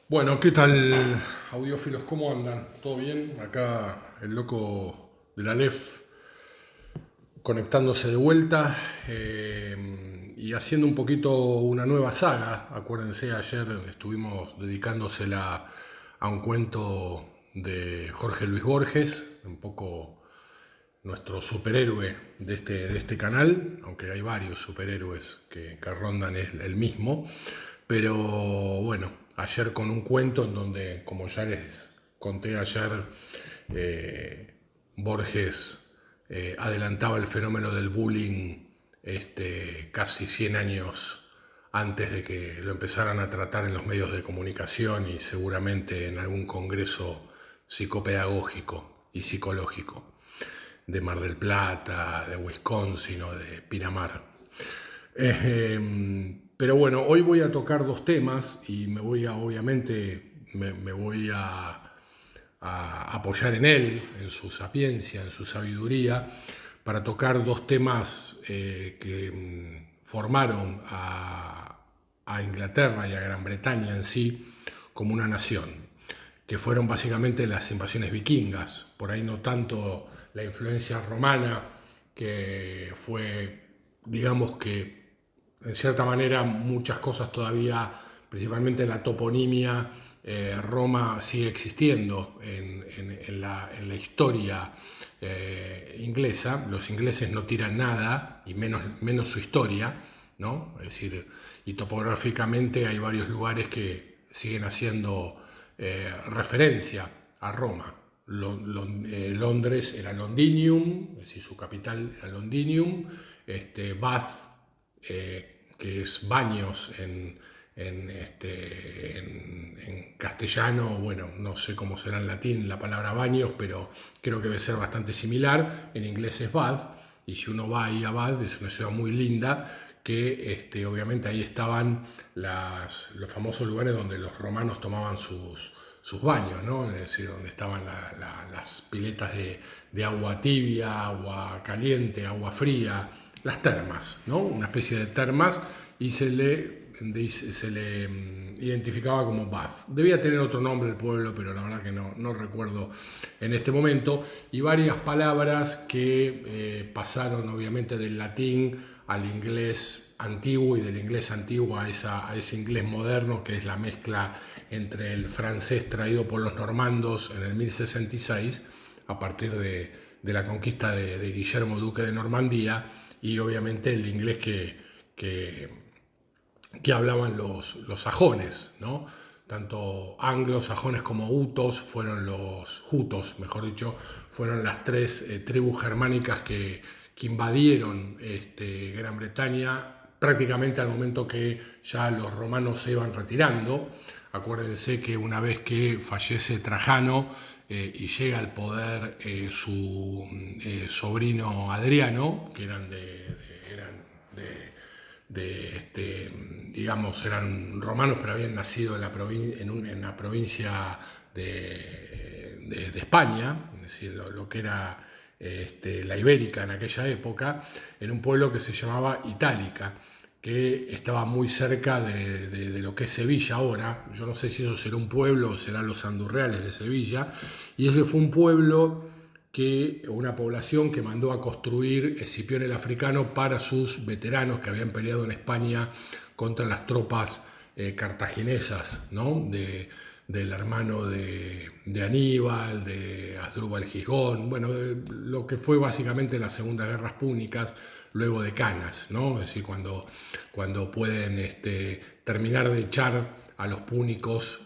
Bueno, ¿qué tal, audiófilos? ¿Cómo andan? ¿Todo bien? Acá el loco de la LEF conectándose de vuelta y haciendo un poquito una nueva saga. Acuérdense, ayer estuvimos dedicándosela a un cuento de Jorge Luis Borges, un poco nuestro superhéroe de este canal, aunque hay varios superhéroes que rondan el mismo. Pero bueno, ayer con un cuento en donde, como ya les conté ayer, Borges adelantaba el fenómeno del bullying casi 100 años antes de que lo empezaran a tratar en los medios de comunicación y seguramente en algún congreso psicopedagógico y psicológico de Mar del Plata, de Wisconsin o de Pinamar. Pero bueno, hoy voy a tocar dos temas y obviamente, me voy a apoyar en él, en su sapiencia, en su sabiduría, para tocar dos temas que formaron a Inglaterra y a Gran Bretaña en sí como una nación, que fueron básicamente las invasiones vikingas, por ahí no tanto la influencia romana, que fue, digamos que en cierta manera muchas cosas todavía, principalmente la toponimia, Roma sigue existiendo en la historia inglesa. Los ingleses no tiran nada, y menos su historia, ¿no? Es decir, y topográficamente hay varios lugares que siguen haciendo referencia a Roma. Londres era Londinium, es decir, su capital era Londinium. Bath, que es baños en castellano. Bueno, no sé cómo será en latín la palabra baños, pero creo que debe ser bastante similar. En inglés es Bath, y si uno va ahí a Bath, es una ciudad muy linda, que obviamente ahí estaban los famosos lugares donde los romanos tomaban sus baños, ¿no? Es decir, donde estaban las piletas de agua tibia, agua caliente, agua fría, las termas, ¿no? Una especie de termas, y se le identificaba como Bath. Debía tener otro nombre el pueblo, pero la verdad que no recuerdo en este momento. Y varias palabras que pasaron obviamente del latín al inglés antiguo, y del inglés antiguo a ese inglés moderno, que es la mezcla entre el francés traído por los normandos en el 1066, a partir de la conquista de Guillermo Duque de Normandía, y obviamente el inglés que hablaban los sajones, ¿no? Tanto anglos, sajones como jutos, mejor dicho, fueron las tres tribus germánicas que invadieron Gran Bretaña prácticamente al momento que ya los romanos se iban retirando. Acuérdense que una vez que fallece Trajano y llega al poder su sobrino Adriano, que digamos, eran romanos, pero habían nacido en la provincia de España, es decir, lo que era la Ibérica en aquella época, en un pueblo que se llamaba Itálica, que estaba muy cerca de lo que es Sevilla ahora. Yo no sé si eso será un pueblo o serán los Andurreales de Sevilla, y ese fue un pueblo una población que mandó a construir Escipión el Africano para sus veteranos que habían peleado en España contra las tropas cartaginesas, ¿no? Del hermano de Aníbal, de Asdrúbal Gijón, bueno, lo que fue básicamente las segundas guerras púnicas luego de Canas, ¿no? Es decir, cuando pueden terminar de echar a los púnicos,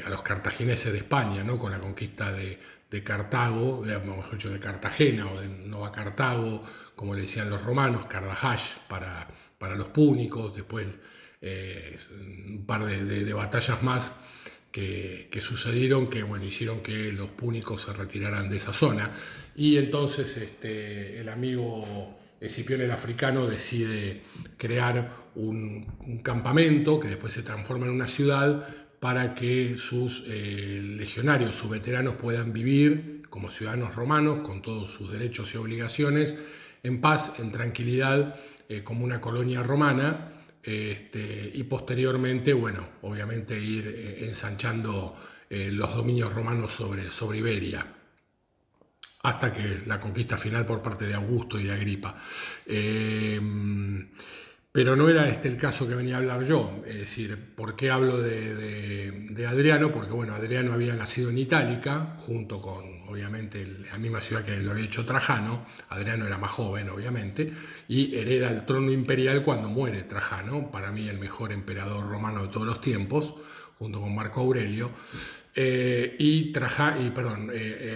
a los cartagineses de España, ¿no? Con la conquista de Cartago, mejor dicho, de Cartagena, o de Nova Cartago, como le decían los romanos, Cardahash para los púnicos. Después un par de batallas más que sucedieron, que bueno, hicieron que los púnicos se retiraran de esa zona. Y entonces el amigo Escipión el Africano decide crear un campamento que después se transforma en una ciudad, para que sus legionarios, sus veteranos, puedan vivir como ciudadanos romanos con todos sus derechos y obligaciones, en paz, en tranquilidad, como una colonia romana, y posteriormente, bueno, obviamente ir ensanchando los dominios romanos sobre Iberia, hasta que la conquista final por parte de Augusto y de Agripa. Pero no era este el caso que venía a hablar yo. Es decir, ¿por qué hablo de Adriano? Porque, bueno, Adriano había nacido en Itálica, junto con, obviamente, la misma ciudad que lo había hecho Trajano. Adriano era más joven, obviamente, y hereda el trono imperial cuando muere Trajano, para mí el mejor emperador romano de todos los tiempos, junto con Marco Aurelio.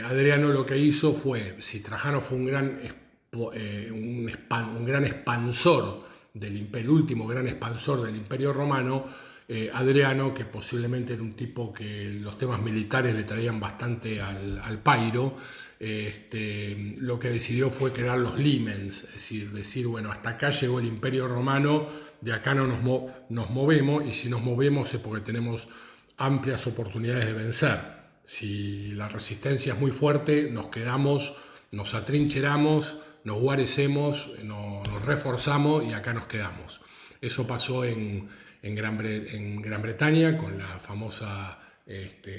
Adriano lo que hizo fue, si Trajano fue un gran expansor el último gran expansor del Imperio Romano, Adriano, que posiblemente era un tipo que los temas militares le traían bastante al pairo, lo que decidió fue crear los limens, es decir, bueno, hasta acá llegó el Imperio Romano, de acá no nos movemos, y si nos movemos es porque tenemos amplias oportunidades de vencer. Si la resistencia es muy fuerte, nos quedamos, nos atrincheramos, nos guarecemos, nos reforzamos y acá nos quedamos. Eso pasó en Gran Bretaña con la famosa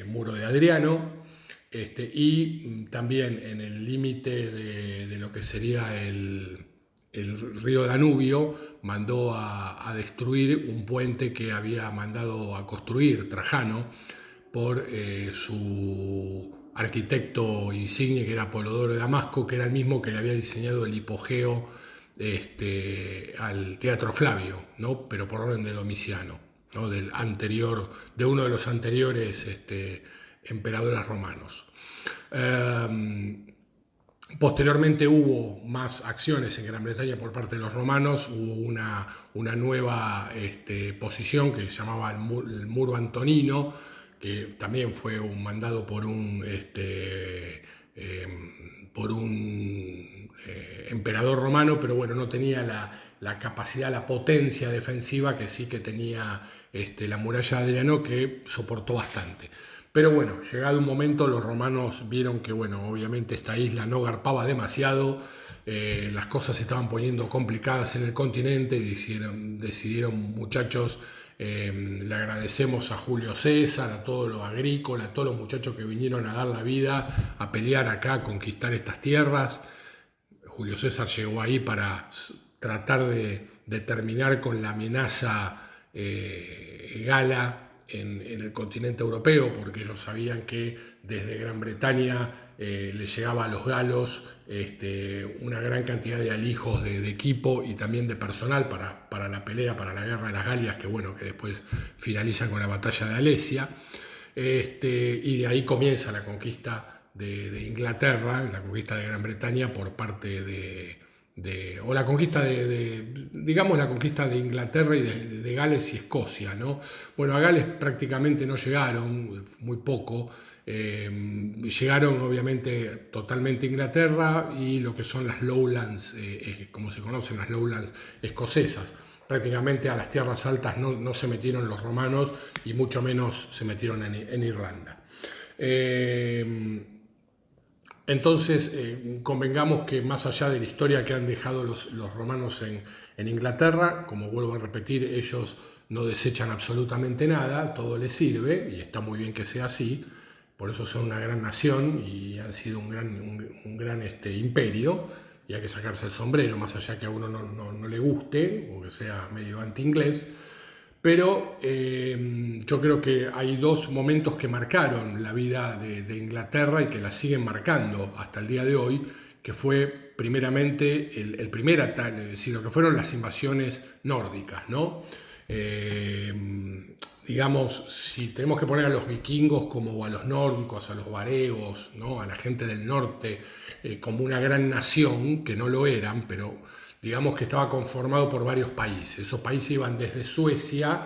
muro de Adriano, y también en el límite de lo que sería el río Danubio, mandó a destruir un puente que había mandado a construir Trajano por su arquitecto insigne, que era Polodoro de Damasco, que era el mismo que le había diseñado el hipogeo al Teatro Flavio, ¿no? Pero por orden de Domiciano, ¿no? De uno de los anteriores emperadores romanos. Posteriormente hubo más acciones en Gran Bretaña por parte de los romanos, hubo una nueva posición que se llamaba el Muro Antonino, que también fue mandado por un emperador romano, pero bueno, no tenía la capacidad, la potencia defensiva que sí que tenía la muralla de Adriano, que soportó bastante. Pero bueno, llegado un momento, los romanos vieron que, bueno, obviamente esta isla no garpaba demasiado, las cosas se estaban poniendo complicadas en el continente, y decidieron muchachos, le agradecemos a Julio César, a todo lo agrícola, a todos los muchachos que vinieron a dar la vida, a pelear acá, a conquistar estas tierras. Julio César llegó ahí para tratar de terminar con la amenaza gala en el continente europeo, porque ellos sabían que desde Gran Bretaña les llegaba a los galos una gran cantidad de alijos de equipo y también de personal para la pelea, para la guerra de las Galias, que bueno, que después finalizan con la batalla de Alesia, y de ahí comienza la conquista de Inglaterra, la conquista de Gran Bretaña por parte o la conquista digamos la conquista de Inglaterra y de Gales y Escocia, ¿no? Bueno, a Gales prácticamente no llegaron, muy poco, llegaron obviamente totalmente a Inglaterra y lo que son las Lowlands, como se conocen las Lowlands escocesas. Prácticamente a las tierras altas no se metieron los romanos y mucho menos se metieron en Irlanda. Entonces, convengamos que más allá de la historia que han dejado los romanos en Inglaterra, como vuelvo a repetir, ellos no desechan absolutamente nada, todo les sirve y está muy bien que sea así, por eso son una gran nación y han sido un gran imperio, y hay que sacarse el sombrero, más allá que a uno no le guste o que sea medio anti-inglés. Pero yo creo que hay dos momentos que marcaron la vida de Inglaterra y que la siguen marcando hasta el día de hoy, que fue primeramente el primer ataque, es decir, lo que fueron las invasiones nórdicas, ¿no? Digamos, si tenemos que poner a los vikingos como a los nórdicos, a los varegos, ¿no? A la gente del norte, como una gran nación, que no lo eran, pero digamos que estaba conformado por varios países. Esos países iban desde Suecia,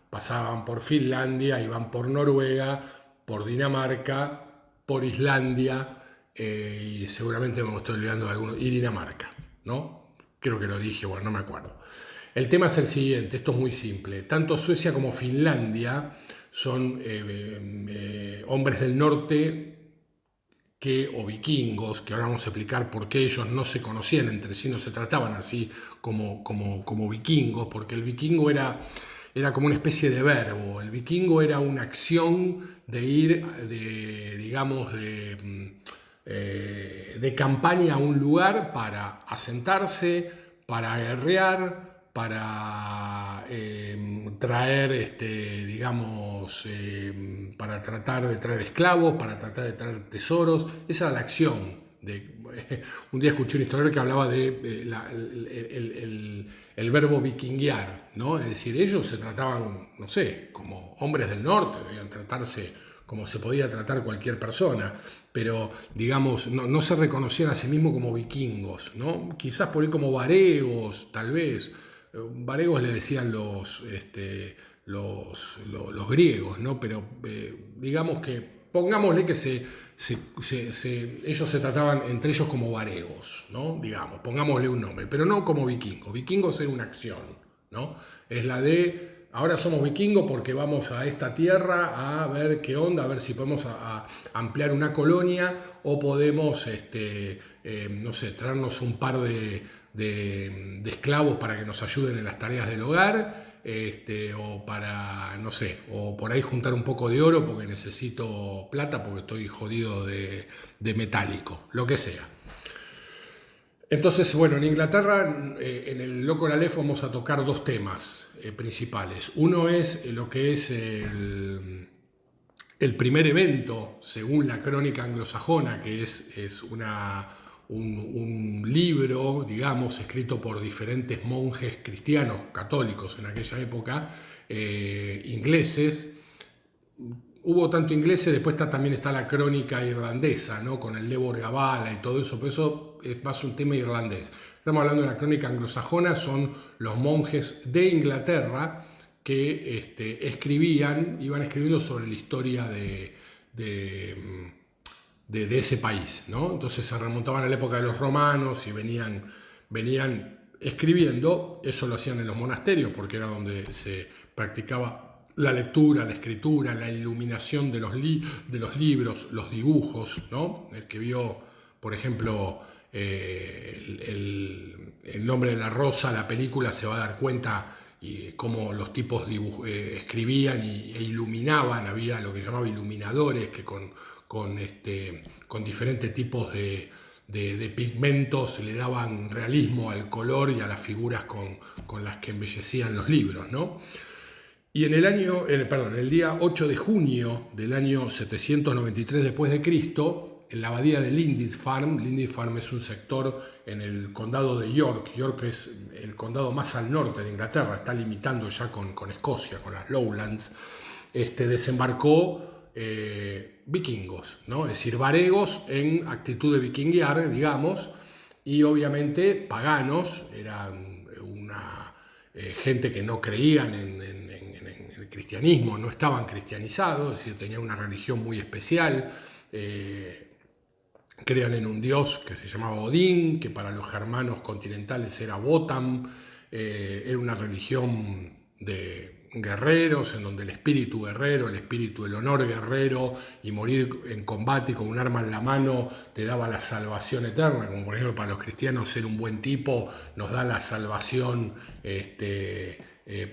pasaban por Finlandia, iban por Noruega, por Dinamarca, por Islandia, y seguramente me estoy olvidando de algunos, y Dinamarca, ¿no? Creo que lo dije, bueno, no me acuerdo. El tema es el siguiente, esto es muy simple. Tanto Suecia como Finlandia son hombres del norte o vikingos, que ahora vamos a explicar por qué ellos no se conocían entre sí, no se trataban así como vikingos, porque el vikingo era como una especie de verbo. El vikingo era una acción de ir, digamos, de campaña a un lugar para asentarse, para guerrear, para traer, digamos, para tratar de traer esclavos, para tratar de traer tesoros. Esa era la acción. Un día escuché un historiador que hablaba de el verbo vikinguear, ¿no? Es decir, ellos se trataban, no sé, como hombres del norte, debían tratarse como se podía tratar cualquier persona, pero digamos, no se reconocían a sí mismos como vikingos, ¿no? Quizás por ahí como varegos, tal vez. Varegos le decían los griegos, ¿no? Pero digamos que, pongámosle que ellos se trataban entre ellos como varegos, ¿no? Digamos, pongámosle un nombre, pero no como vikingos. Vikingos era una acción, ¿no? Es la de ahora somos vikingos porque vamos a esta tierra a ver qué onda, a ver si podemos a ampliar una colonia o podemos, no sé, traernos un par de esclavos para que nos ayuden en las tareas del hogar, o para, no sé, o por ahí juntar un poco de oro porque necesito plata porque estoy jodido de metálico, lo que sea. Entonces, bueno, en Inglaterra, en el Loco Aleph vamos a tocar dos temas principales. Uno es lo que es el primer evento, según la crónica anglosajona, que es un libro, digamos, escrito por diferentes monjes cristianos, católicos en aquella época, ingleses. Hubo tanto ingleses, después también está la crónica irlandesa, ¿no? Con el Lebor Gabála y todo eso, pero eso es más un tema irlandés. Estamos hablando de la crónica anglosajona, son los monjes de Inglaterra que iban escribiendo sobre la historia de ese país, ¿no? Entonces se remontaban a la época de los romanos y venían escribiendo. Eso lo hacían en los monasterios porque era donde se practicaba la lectura, la escritura, la iluminación de los libros, los dibujos, ¿no? El que vio, por ejemplo, el nombre de la rosa, la película, se va a dar cuenta y cómo los tipos escribían e iluminaban. Había lo que llamaba iluminadores que con diferentes tipos de pigmentos le daban realismo al color y a las figuras con las que embellecían los libros, ¿no? Y en el día 8 de junio del año 793 después de Cristo, en la abadía de Lindisfarne es un sector en el condado de York. York es el condado más al norte de Inglaterra, está limitando ya con Escocia, con las Lowlands. Desembarcó vikingos, ¿no? Es decir, varegos en actitud de vikinguear, digamos, y obviamente paganos, eran una gente que no creían en el cristianismo, no estaban cristianizados, es decir, tenían una religión muy especial. Creían en un dios que se llamaba Odín, que para los germanos continentales era Wotan. Era una religión de guerreros, en donde el espíritu guerrero, el espíritu del honor guerrero y morir en combate con un arma en la mano te daba la salvación eterna, como por ejemplo para los cristianos ser un buen tipo nos da la salvación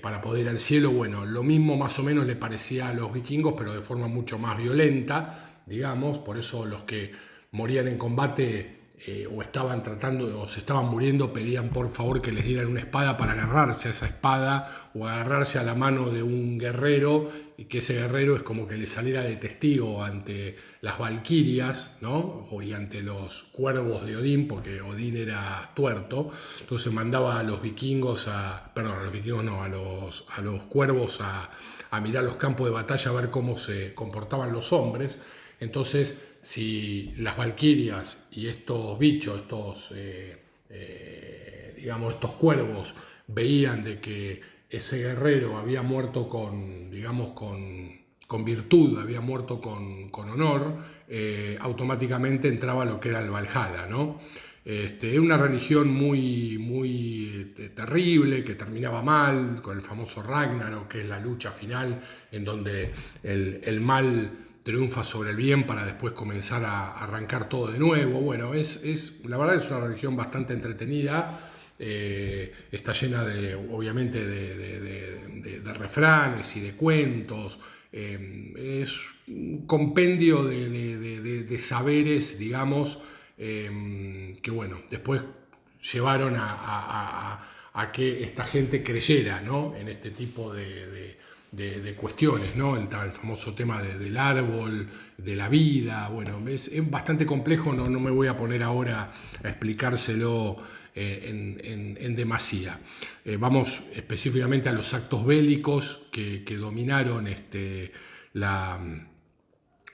para poder ir al cielo. Bueno, lo mismo más o menos le parecía a los vikingos, pero de forma mucho más violenta, digamos. Por eso los que morían en combate o estaban tratando o se estaban muriendo pedían por favor que les dieran una espada para agarrarse a esa espada o agarrarse a la mano de un guerrero y que ese guerrero es como que le saliera de testigo ante las valquirias, ¿no? Y ante los cuervos de Odín, porque Odín era tuerto. Entonces mandaba a los vikingos a los cuervos a mirar los campos de batalla, a ver cómo se comportaban los hombres. Entonces, si las valquirias y estos bichos, estos cuervos, veían de que ese guerrero había muerto con virtud, había muerto con honor, automáticamente entraba lo que era el Valhalla, ¿no? Era una religión muy, muy terrible, que terminaba mal, con el famoso Ragnarok, que es la lucha final, en donde el mal triunfa sobre el bien para después comenzar a arrancar todo de nuevo. Bueno, la verdad es una religión bastante entretenida. Está llena obviamente de refranes y de cuentos. Es un compendio de saberes, digamos, que bueno, después llevaron a que esta gente creyera, ¿no?, en este tipo de cuestiones, ¿no? El famoso tema del árbol, de la vida. Bueno, es bastante complejo, no me voy a poner ahora a explicárselo en demasía. Vamos específicamente a los actos bélicos que dominaron la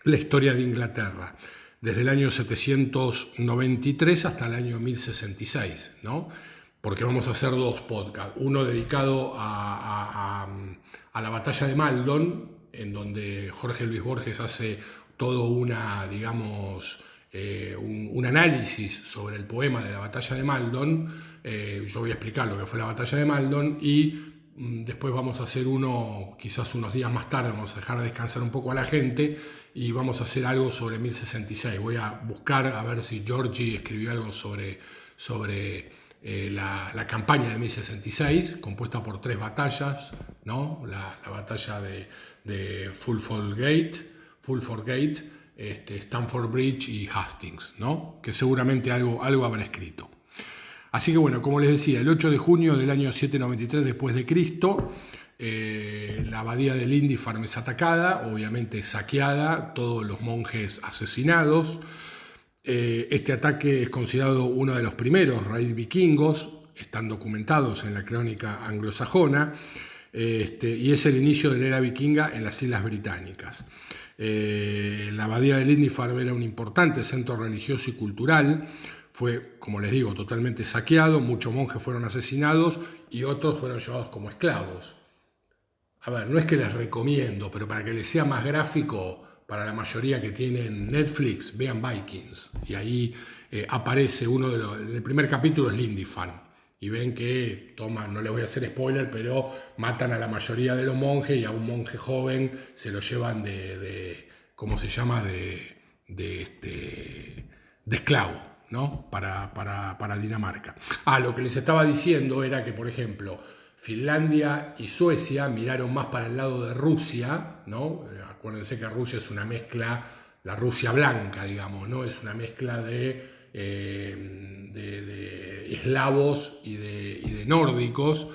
historia de Inglaterra, desde el año 793 hasta el año 1066, ¿no? Porque vamos a hacer dos podcasts, uno dedicado a la batalla de Maldon, en donde Jorge Luis Borges hace todo digamos, un análisis sobre el poema de la batalla de Maldon. Yo voy a explicar lo que fue la batalla de Maldon y después vamos a hacer uno, quizás unos días más tarde, vamos a dejar descansar un poco a la gente y vamos a hacer algo sobre 1066. Voy a buscar a ver si Giorgi escribió algo sobre la campaña de 1066, compuesta por 3 batallas, ¿no? La batalla de Fulford Gate, Stamford Bridge y Hastings, ¿no?, que seguramente algo habrá escrito. Así que bueno, como les decía, el 8 de junio del año 793 después de Cristo, la abadía de Lindisfarne es atacada, obviamente saqueada, todos los monjes asesinados. Este ataque es considerado uno de los primeros raids vikingos, están documentados en la crónica anglosajona, y es el inicio de la era vikinga en las Islas Británicas. La abadía de Lindisfarne era un importante centro religioso y cultural. Fue, como les digo, totalmente saqueado, muchos monjes fueron asesinados y otros fueron llevados como esclavos. A ver, no es que les recomiendo, pero para que les sea más gráfico, para la mayoría que tienen Netflix, vean Vikings. Y ahí aparece el primer capítulo es Lindisfarne. Y ven que no les voy a hacer spoiler, pero matan a la mayoría de los monjes y a un monje joven se lo llevan ¿cómo se llama?, de esclavo, ¿no?, para Dinamarca. Lo que les estaba diciendo era que, por ejemplo, Finlandia y Suecia miraron más para el lado de Rusia, ¿no? Acuérdense que Rusia es una mezcla, la Rusia blanca, digamos, ¿no? Es una mezcla de eslavos y de nórdicos,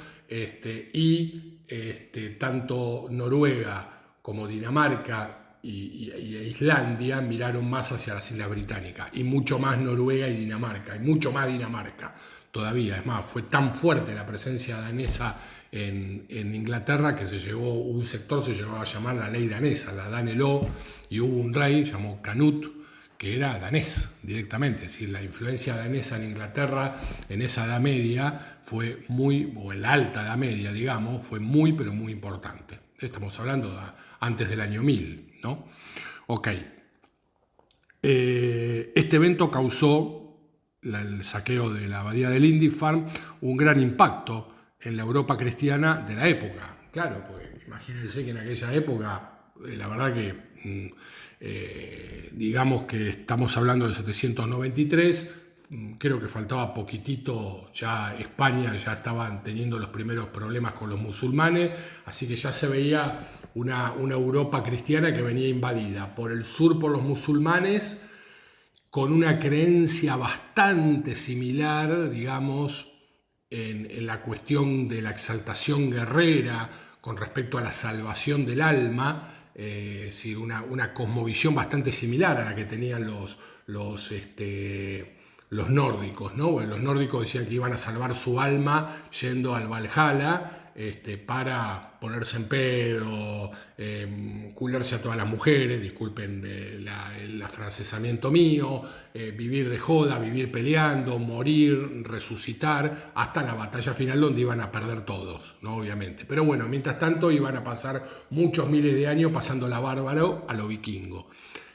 tanto Noruega como Dinamarca y Islandia miraron más hacia las Islas Británicas, y mucho más Noruega y Dinamarca, y mucho más Dinamarca todavía. Es más, fue tan fuerte la presencia danesa en Inglaterra que un sector se llegó a llamar la ley danesa, la Danelaw, y hubo un rey llamado Canute que era danés directamente. Es decir, la influencia danesa en Inglaterra en esa Edad Media fue o en la Alta Edad Media, digamos, fue muy, pero muy importante. Estamos hablando antes del año 1000, ¿no? Ok. Este evento causó, el saqueo de la abadía de Lindisfarne, un gran impacto en la Europa cristiana de la época. Claro, pues imagínense que en aquella época, la verdad que, digamos que estamos hablando de 793, creo que faltaba poquitito, ya España ya estaban teniendo los primeros problemas con los musulmanes, así que ya se veía una Europa cristiana que venía invadida por el sur por los musulmanes, con una creencia bastante similar, digamos, en la cuestión de la exaltación guerrera con respecto a la salvación del alma, es decir, una cosmovisión bastante similar a la que tenían los nórdicos, ¿no? Bueno, los nórdicos decían que iban a salvar su alma yendo al Valhalla, para ponerse en pedo, cularse a todas las mujeres, disculpen el afrancesamiento mío, vivir de joda, vivir peleando, morir, resucitar, hasta la batalla final donde iban a perder todos, ¿no? Obviamente. Pero bueno, mientras tanto iban a pasar muchos miles de años pasando la bárbaro a lo vikingo.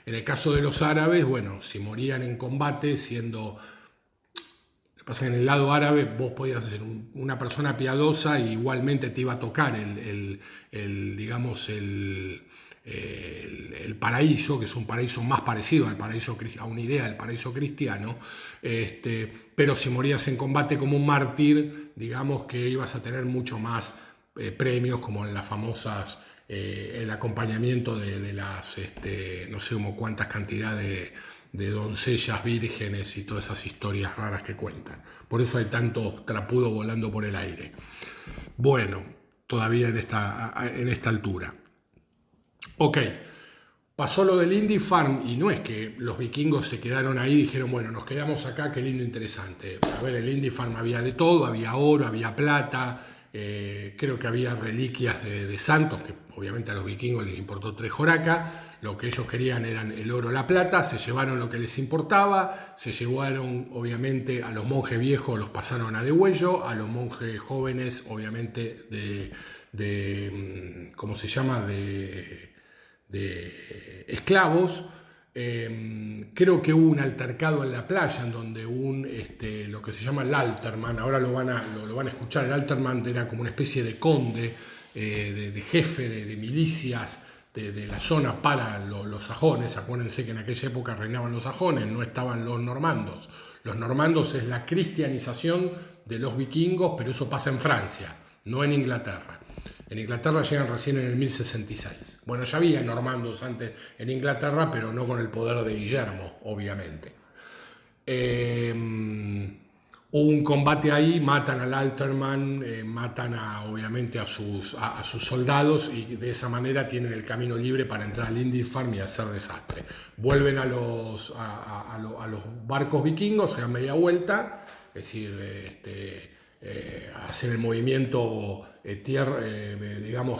En el caso de los árabes, bueno, si morían en combate siendo... Lo que pasa es que en el lado árabe vos podías ser una persona piadosa y igualmente te iba a tocar digamos, el paraíso, que es un paraíso más parecido al paraíso, a una idea del paraíso cristiano, pero si morías en combate como un mártir, digamos que ibas a tener mucho más premios, como en las famosas, el acompañamiento de las, no sé como cuántas cantidades de doncellas vírgenes y todas esas historias raras que cuentan. Por eso hay tantos trapudos volando por el aire. Bueno, todavía en esta altura. Ok, pasó lo del Indie Farm y no es que los vikingos se quedaron ahí y dijeron, bueno, nos quedamos acá, qué lindo, interesante. A ver, el Indie Farm había de todo, había oro, había plata, creo que había reliquias de santos, que obviamente a los vikingos les importó tres joracas. Lo que ellos querían eran el oro, la plata, se llevaron lo que les importaba, se llevaron obviamente a los monjes viejos, los pasaron a degüello, a los monjes jóvenes obviamente ¿cómo se llama?, de esclavos. Creo que hubo un altercado en la playa en donde lo que se llama el Alterman, ahora lo van a escuchar. El Alterman era como una especie de conde, de jefe de milicias de la zona para los sajones. Acuérdense que en aquella época reinaban los sajones, no estaban los normandos. Los normandos es la cristianización de los vikingos, pero eso pasa en Francia, no en Inglaterra. En Inglaterra llegan recién en el 1066. Bueno, ya había normandos antes en Inglaterra, pero no con el poder de Guillermo, obviamente. Hubo un combate ahí, matan al Alterman, matan obviamente a sus soldados, y de esa manera tienen el camino libre para entrar al Indie Farm y hacer desastre. Vuelven a los barcos vikingos, se dan media vuelta, es decir, hacen el movimiento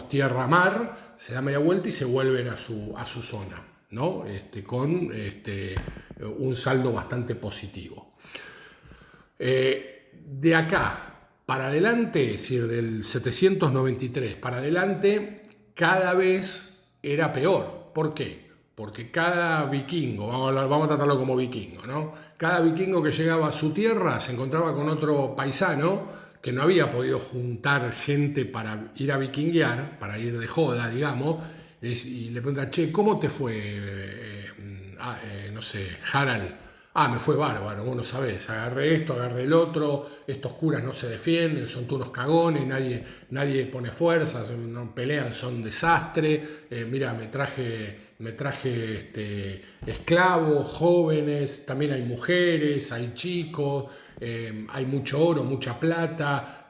tierra-mar, se da media vuelta y se vuelven a su zona, ¿no? Con un saldo bastante positivo. De acá para adelante, es decir, del 793 para adelante, cada vez era peor. ¿Por qué? Porque cada vikingo, vamos a tratarlo como vikingo, ¿no? Cada vikingo que llegaba a su tierra se encontraba con otro paisano que no había podido juntar gente para ir a vikinguear, para ir de joda, digamos, y le pregunta, che, ¿cómo te fue, no sé, Harald? Me fue bárbaro, vos no sabés, agarré esto, agarré el otro, estos curas no se defienden, son todos unos cagones, nadie pone fuerzas, no pelean, son desastre, mira, me traje esclavos, jóvenes, también hay mujeres, hay chicos, hay mucho oro, mucha plata,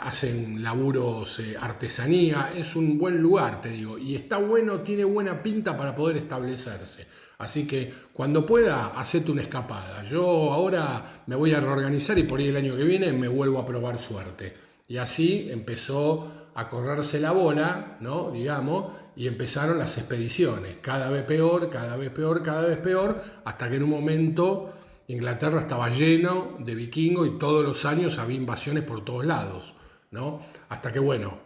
hacen laburos, artesanía, es un buen lugar, te digo, y está bueno, tiene buena pinta para poder establecerse. Así que cuando pueda, hacete una escapada. Yo ahora me voy a reorganizar y por ahí el año que viene me vuelvo a probar suerte. Y así empezó a correrse la bola, ¿no? Digamos, y empezaron las expediciones. Cada vez peor, cada vez peor, cada vez peor, hasta que en un momento Inglaterra estaba lleno de vikingos y todos los años había invasiones por todos lados, ¿no? Hasta que, bueno,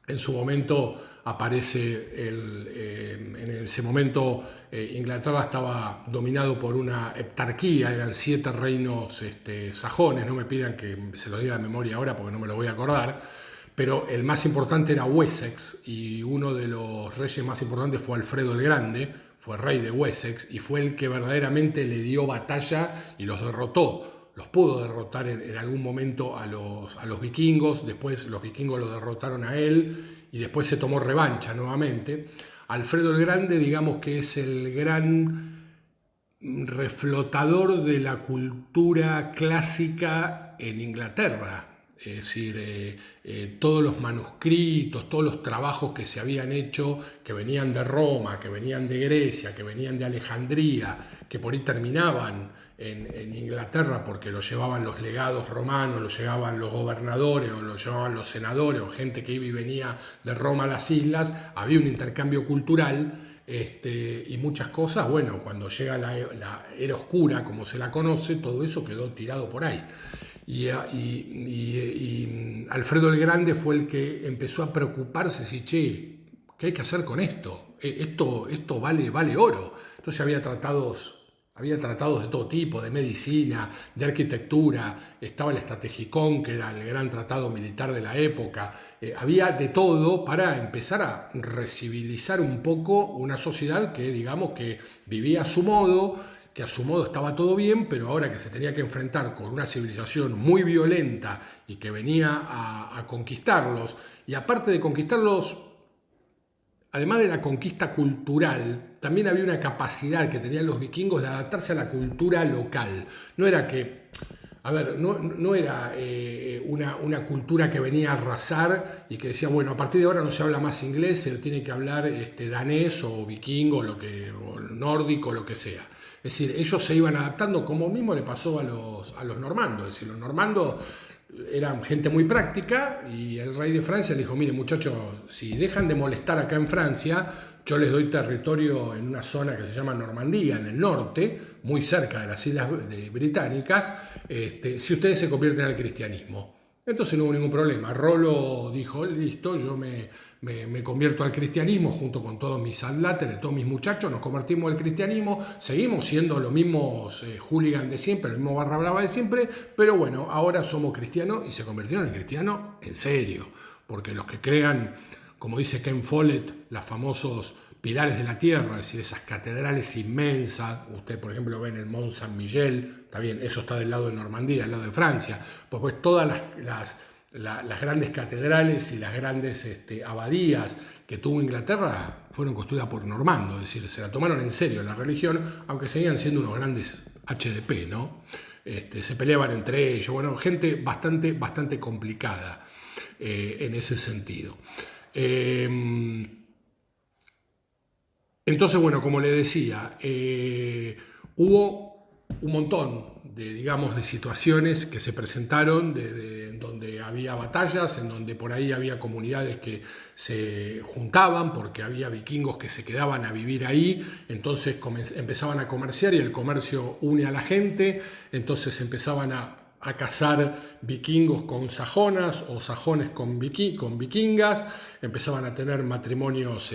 en su momento aparece en ese momento Inglaterra estaba dominado por una heptarquía, eran 7 reinos sajones, no me pidan que se los diga de memoria ahora porque no me lo voy a acordar, pero el más importante era Wessex, y uno de los reyes más importantes fue Alfredo el Grande, fue rey de Wessex, y fue el que verdaderamente le dio batalla y los derrotó. Los pudo derrotar en algún momento a los vikingos, después los vikingos lo derrotaron a él, y después se tomó revancha nuevamente. Alfredo el Grande, digamos que es el gran reflotador de la cultura clásica en Inglaterra. Es decir, todos los manuscritos, todos los trabajos que se habían hecho, que venían de Roma, que venían de Grecia, que venían de Alejandría, que por ahí terminaban en Inglaterra porque lo llevaban los legados romanos, lo llevaban los gobernadores o lo llevaban los senadores o gente que iba y venía de Roma a las islas. Había un intercambio cultural y muchas cosas. Bueno, cuando llega la era oscura, como se la conoce, todo eso quedó tirado por ahí. Y Alfredo el Grande fue el que empezó a preocuparse, si, che, ¿qué hay que hacer con esto? Esto vale oro. Entonces había tratados Había tratados de todo tipo, de medicina, de arquitectura, estaba el Strategicón, que era el gran tratado militar de la época. Había de todo para empezar a recivilizar un poco una sociedad que, digamos, que vivía a su modo, que a su modo estaba todo bien, pero ahora que se tenía que enfrentar con una civilización muy violenta y que venía a conquistarlos, y aparte de conquistarlos, además de la conquista cultural, también había una capacidad que tenían los vikingos de adaptarse a la cultura local. No era que, a ver, no era una cultura que venía a arrasar y que decía, bueno, a partir de ahora no se habla más inglés, se tiene que hablar danés o vikingo, o nórdico, lo que sea. Es decir, ellos se iban adaptando como mismo le pasó a los normandos. Es decir, los normandos eran gente muy práctica y el rey de Francia le dijo, mire muchachos, si dejan de molestar acá en Francia, yo les doy territorio en una zona que se llama Normandía, en el norte, muy cerca de las islas británicas, si ustedes se convierten al cristianismo. Entonces no hubo ningún problema. Rollo dijo, listo, yo me convierto al cristianismo junto con todos mis adláteres, todos mis muchachos, nos convertimos al cristianismo, seguimos siendo los mismos hooligans de siempre, los mismos barra brava de siempre, pero bueno, ahora somos cristianos y se convirtieron en cristianos en serio, porque los que crean, como dice Ken Follett, los famosos pilares de la tierra, es decir, esas catedrales inmensas, usted por ejemplo ve en el Mont Saint-Michel, está bien, eso está del lado de Normandía, del lado de Francia, pues todas las grandes catedrales y las grandes abadías que tuvo Inglaterra fueron construidas por normandos, es decir, se la tomaron en serio la religión, aunque seguían siendo unos grandes HDP, ¿no? Se peleaban entre ellos, bueno, gente bastante complicada en ese sentido. Entonces, bueno, como le decía, hubo un montón de situaciones que se presentaron en donde había batallas, en donde por ahí había comunidades que se juntaban porque había vikingos que se quedaban a vivir ahí, entonces empezaban a comerciar y el comercio une a la gente, entonces empezaban a cazar vikingos con sajonas o sajones con vikingas, empezaban a tener matrimonios,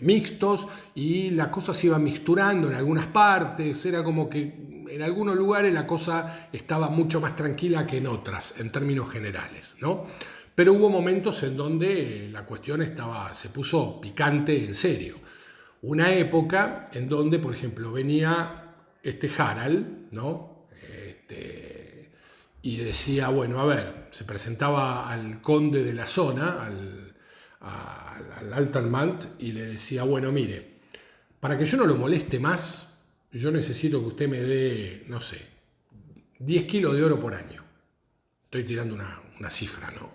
mixtos, y la cosa se iba mixturando en algunas partes, era como que en algunos lugares la cosa estaba mucho más tranquila que en otras, en términos generales, ¿no? Pero hubo momentos en donde la cuestión se puso picante en serio. Una época en donde, por ejemplo, venía Harald, ¿no? Y decía, bueno, a ver, se presentaba al conde de la zona, al Altermant, y le decía, bueno, mire, para que yo no lo moleste más, yo necesito que usted me dé, no sé, 10 kilos de oro por año. Estoy tirando una cifra, ¿no?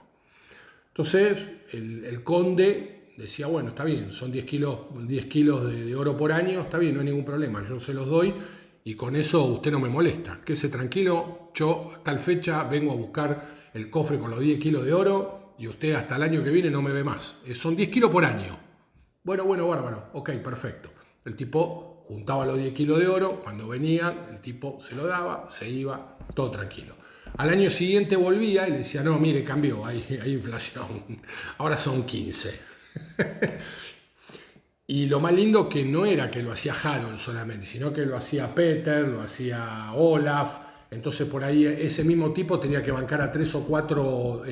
Entonces, el conde decía, bueno, está bien, son 10 kilos de oro por año, está bien, no hay ningún problema, yo se los doy y con eso usted no me molesta. Quédese tranquilo, yo a tal fecha vengo a buscar el cofre con los 10 kilos de oro y usted hasta el año que viene no me ve más. Son 10 kilos por año. Bueno, bárbaro, ok, perfecto. El tipo juntaba los 10 kilos de oro, cuando venía el tipo se lo daba, se iba, todo tranquilo. Al año siguiente volvía y le decía, no, mire, cambió, hay inflación, ahora son 15. Y lo más lindo que no era que lo hacía Harold solamente, sino que lo hacía Peter, lo hacía Olaf. Entonces por ahí ese mismo tipo tenía que bancar a 3 o 4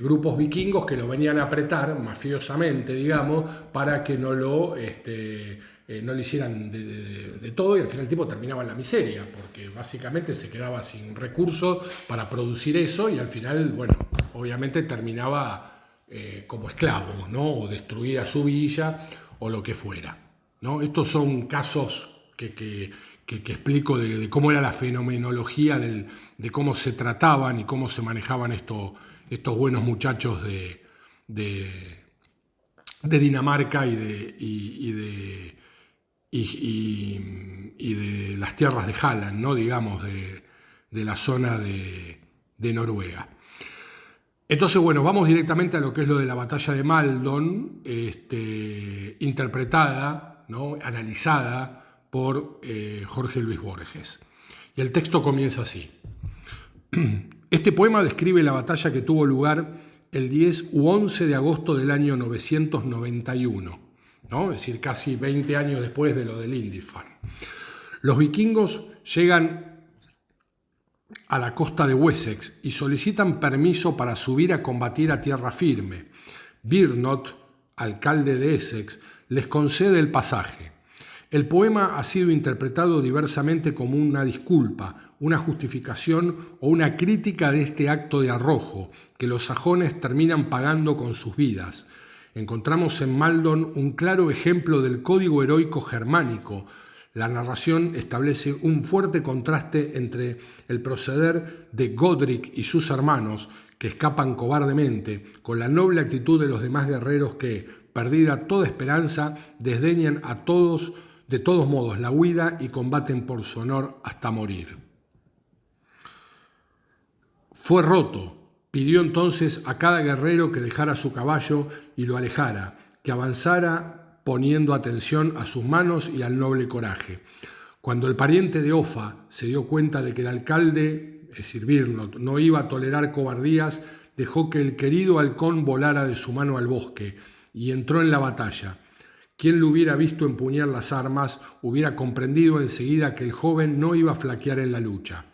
grupos vikingos que lo venían a apretar mafiosamente, digamos, para que no le hicieran de todo, y al final el tipo terminaba en la miseria, porque básicamente se quedaba sin recursos para producir eso y al final, bueno, obviamente terminaba como esclavo, ¿no? O destruida su villa o lo que fuera, ¿no? Estos son casos que explico de cómo era la fenomenología de cómo se trataban y cómo se manejaban estos buenos muchachos de Dinamarca y de las tierras de Halland, ¿no? Digamos, de la zona de Noruega. Entonces, bueno, vamos directamente a lo que es lo de la batalla de Maldon, interpretada, ¿no? Analizada por Jorge Luis Borges. Y el texto comienza así. Este poema describe la batalla que tuvo lugar el 10 u 11 de agosto del año 991, ¿no? Es decir, casi 20 años después de lo de Lindisfarne. Los vikingos llegan a la costa de Wessex y solicitan permiso para subir a combatir a tierra firme. Byrnot, alcalde de Essex, les concede el pasaje. El poema ha sido interpretado diversamente como una disculpa, una justificación o una crítica de este acto de arrojo que los sajones terminan pagando con sus vidas. Encontramos en Maldon un claro ejemplo del código heroico germánico. La narración establece un fuerte contraste entre el proceder de Godric y sus hermanos, que escapan cobardemente, con la noble actitud de los demás guerreros que, perdida toda esperanza, desdeñan de todos modos la huida y combaten por su honor hasta morir. Fue roto. Pidió entonces a cada guerrero que dejara su caballo y lo alejara, que avanzara poniendo atención a sus manos y al noble coraje. Cuando el pariente de Offa se dio cuenta de que el alcalde, es decir, Byrnot, no iba a tolerar cobardías, dejó que el querido halcón volara de su mano al bosque y entró en la batalla. Quien lo hubiera visto empuñar las armas hubiera comprendido enseguida que el joven no iba a flaquear en la lucha.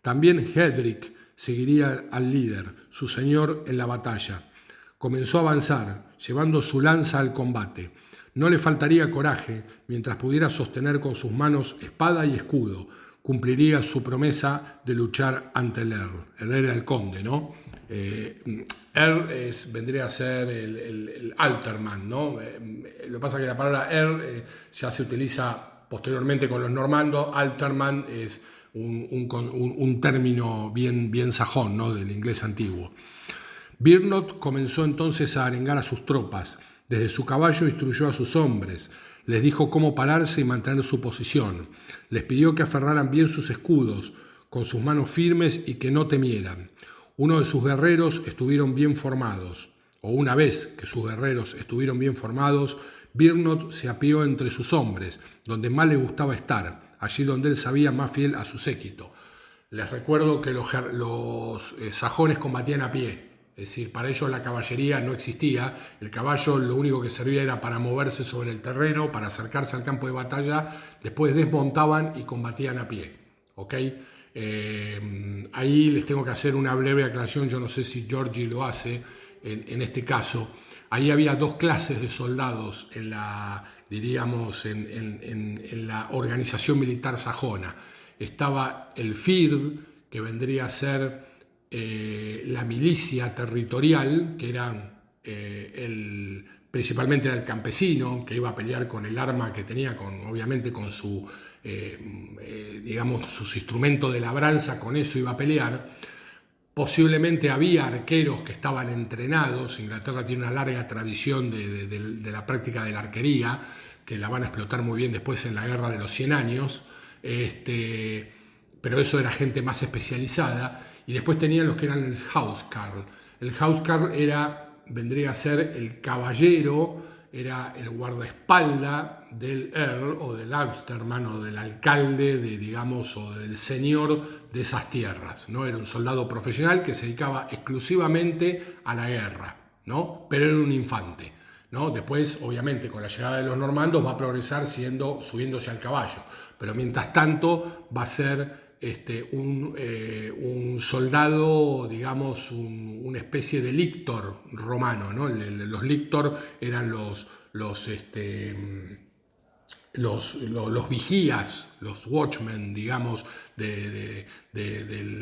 También Hedrick seguiría al líder, su señor, en la batalla. Comenzó a avanzar, llevando su lanza al combate. No le faltaría coraje mientras pudiera sostener con sus manos espada y escudo. Cumpliría su promesa de luchar ante el Earl. El Earl era el conde, ¿no? Earl vendría a ser el Alterman, ¿no? Lo que pasa es que la palabra Earl ya se utiliza posteriormente con los normandos. Alterman es un término bien sajón, ¿no? Del inglés antiguo. Byrnot comenzó entonces a arengar a sus tropas. Desde su caballo instruyó a sus hombres, les dijo cómo pararse y mantener su posición. Les pidió que aferraran bien sus escudos, con sus manos firmes y que no temieran. Uno de sus guerreros estuvieron bien formados, o una vez que sus guerreros estuvieron bien formados, Byrnot se apeó entre sus hombres, donde más le gustaba estar, allí donde él sabía más fiel a su séquito. Les recuerdo que los sajones combatían a pie. Es decir, para ellos la caballería no existía. El caballo lo único que servía era para moverse sobre el terreno, para acercarse al campo de batalla. Después desmontaban y combatían a pie. ¿Ok? Ahí les tengo que hacer una breve aclaración. Yo no sé si Georgie lo hace en este caso. Ahí había dos clases de soldados en la, diríamos, en la organización militar sajona. Estaba el Fyrd, que vendría a ser la milicia territorial, que era principalmente era el campesino, que iba a pelear con el arma que tenía, obviamente con su, digamos, sus instrumentos de labranza, con eso iba a pelear. Posiblemente había arqueros que estaban entrenados. Inglaterra tiene una larga tradición de la práctica de la arquería, que la van a explotar muy bien después en la Guerra de los 100 años. Pero eso era gente más especializada. Y después tenían los que eran el housecarl. El housecarl vendría a ser el caballero, era el guardaespaldas del Earl o del Alsterman o del alcalde, digamos, o del señor de esas tierras, ¿no? Era un soldado profesional que se dedicaba exclusivamente a la guerra, ¿no? Pero era un infante, ¿no? Después, obviamente, con la llegada de los normandos va a progresar subiéndose al caballo, pero mientras tanto va a ser un soldado, digamos, una especie de lictor romano, ¿no? Los lictor eran los vigías, los watchmen, digamos, del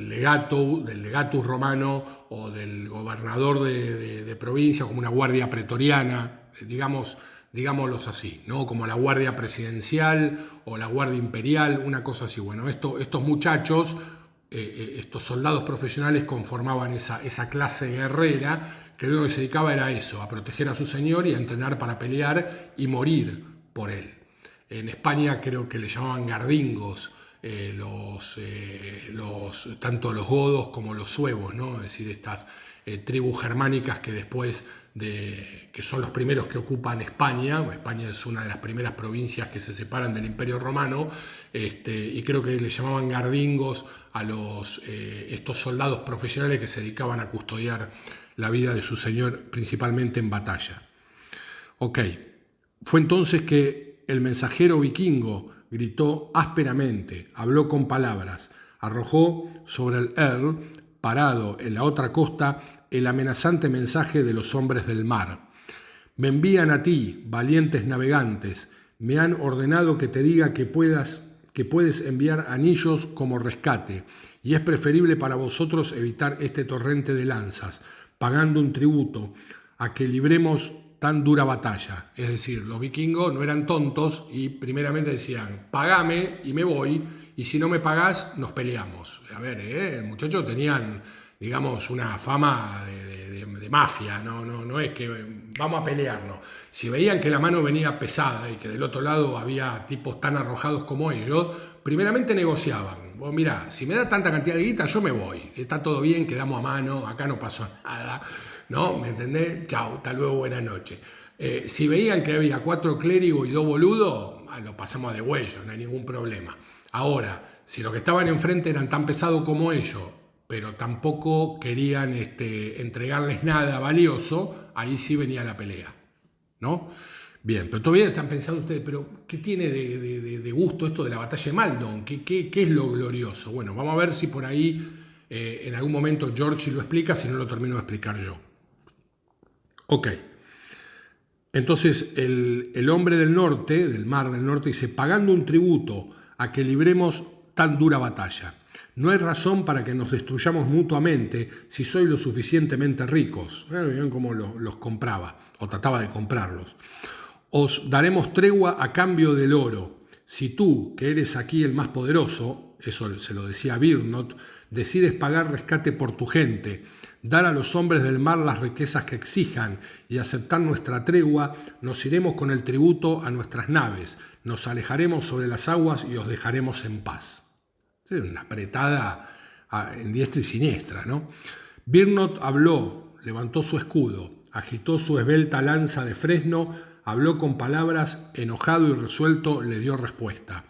legatus romano o del gobernador de provincia, como una guardia pretoriana, digámoslos así, ¿no? Como la guardia presidencial o la guardia imperial, una cosa así. Bueno, estos muchachos, estos soldados profesionales conformaban esa clase guerrera que lo único que se dedicaba era eso, a proteger a su señor y a entrenar para pelear y morir por él. En España creo que le llamaban gardingos, tanto los godos como los suevos, ¿no? Es decir, estas tribus germánicas que después que son los primeros que ocupan España. España es una de las primeras provincias que se separan del Imperio Romano, y creo que le llamaban gardingos a estos soldados profesionales que se dedicaban a custodiar la vida de su señor, principalmente en batalla. Ok, Fue entonces que el mensajero vikingo gritó ásperamente, habló con palabras, arrojó sobre el Earl, parado en la otra costa, el amenazante mensaje de los hombres del mar. Me envían a ti, valientes navegantes, me han ordenado que te diga que puedes enviar anillos como rescate, y es preferible para vosotros evitar este torrente de lanzas, pagando un tributo, a que libremos tan dura batalla. Es decir, los vikingos no eran tontos y primeramente decían, pagame y me voy, y si no me pagás, nos peleamos. A ver, muchachos tenían, digamos, una fama de mafia, no es que vamos a pelearnos. Si veían que la mano venía pesada y que del otro lado había tipos tan arrojados como ellos, primeramente negociaban. Vos mirá, si me da tanta cantidad de guita, yo me voy. Está todo bien, quedamos a mano, acá no pasó nada. ¿No? ¿Me entendés? Chau, hasta luego, buenas noches. Si veían que había 4 clérigos y 2 boludos, lo pasamos a degüello, no hay ningún problema. Ahora, si los que estaban enfrente eran tan pesados como ellos, pero tampoco querían entregarles nada valioso, ahí sí venía la pelea, ¿no? Bien, pero todavía están pensando ustedes, pero ¿qué tiene de gusto esto de la batalla de Maldon? ¿Qué es lo glorioso? Bueno, vamos a ver si por ahí en algún momento George lo explica, si no lo termino de explicar yo. Ok, entonces el hombre del norte, del mar del norte, dice, pagando un tributo a que libremos tan dura batalla. No hay razón para que nos destruyamos mutuamente si sois lo suficientemente ricos. Vean cómo los compraba, o trataba de comprarlos. Os daremos tregua a cambio del oro. Si tú, que eres aquí el más poderoso, eso se lo decía Byrnot, decides pagar rescate por tu gente, dar a los hombres del mar las riquezas que exijan y aceptar nuestra tregua, nos iremos con el tributo a nuestras naves, nos alejaremos sobre las aguas y os dejaremos en paz. Es una apretada en diestra y siniestra, ¿no? Byrnot habló, levantó su escudo, agitó su esbelta lanza de fresno, habló con palabras, enojado y resuelto le dio respuesta.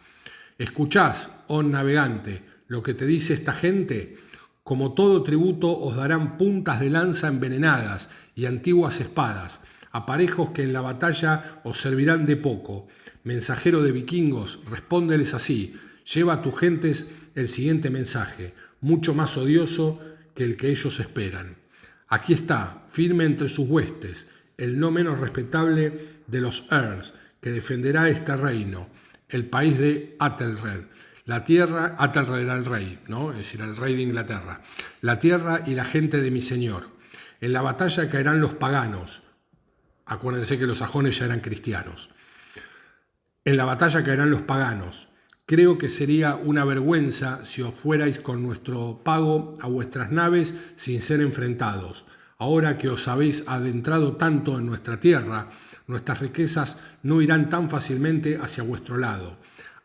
Escuchás, oh navegante, lo que te dice esta gente. Como todo tributo os darán puntas de lanza envenenadas y antiguas espadas, aparejos que en la batalla os servirán de poco. Mensajero de vikingos, respóndeles así, lleva a tus gentes el siguiente mensaje, mucho más odioso que el que ellos esperan. Aquí está, firme entre sus huestes, el no menos respetable de los Earls, que defenderá este reino, el país de Athelred. La tierra, Athelred era el rey, ¿no? Es decir, el rey de Inglaterra. La tierra y la gente de mi señor. En la batalla caerán los paganos. Acuérdense que los sajones ya eran cristianos. En la batalla caerán los paganos. Creo que sería una vergüenza si os fuerais con nuestro pago a vuestras naves sin ser enfrentados. Ahora que os habéis adentrado tanto en nuestra tierra, nuestras riquezas no irán tan fácilmente hacia vuestro lado.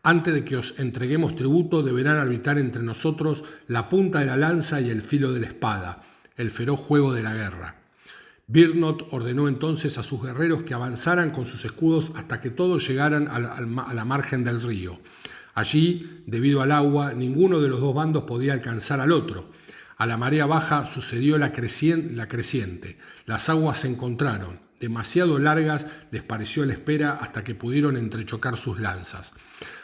Antes de que os entreguemos tributo, deberán arbitrar entre nosotros la punta de la lanza y el filo de la espada, el feroz juego de la guerra. Byrnot ordenó entonces a sus guerreros que avanzaran con sus escudos hasta que todos llegaran a la margen del río. Allí, debido al agua, ninguno de los dos bandos podía alcanzar al otro. A la marea baja sucedió la creciente. Las aguas se encontraron. Demasiado largas les pareció la espera hasta que pudieron entrechocar sus lanzas.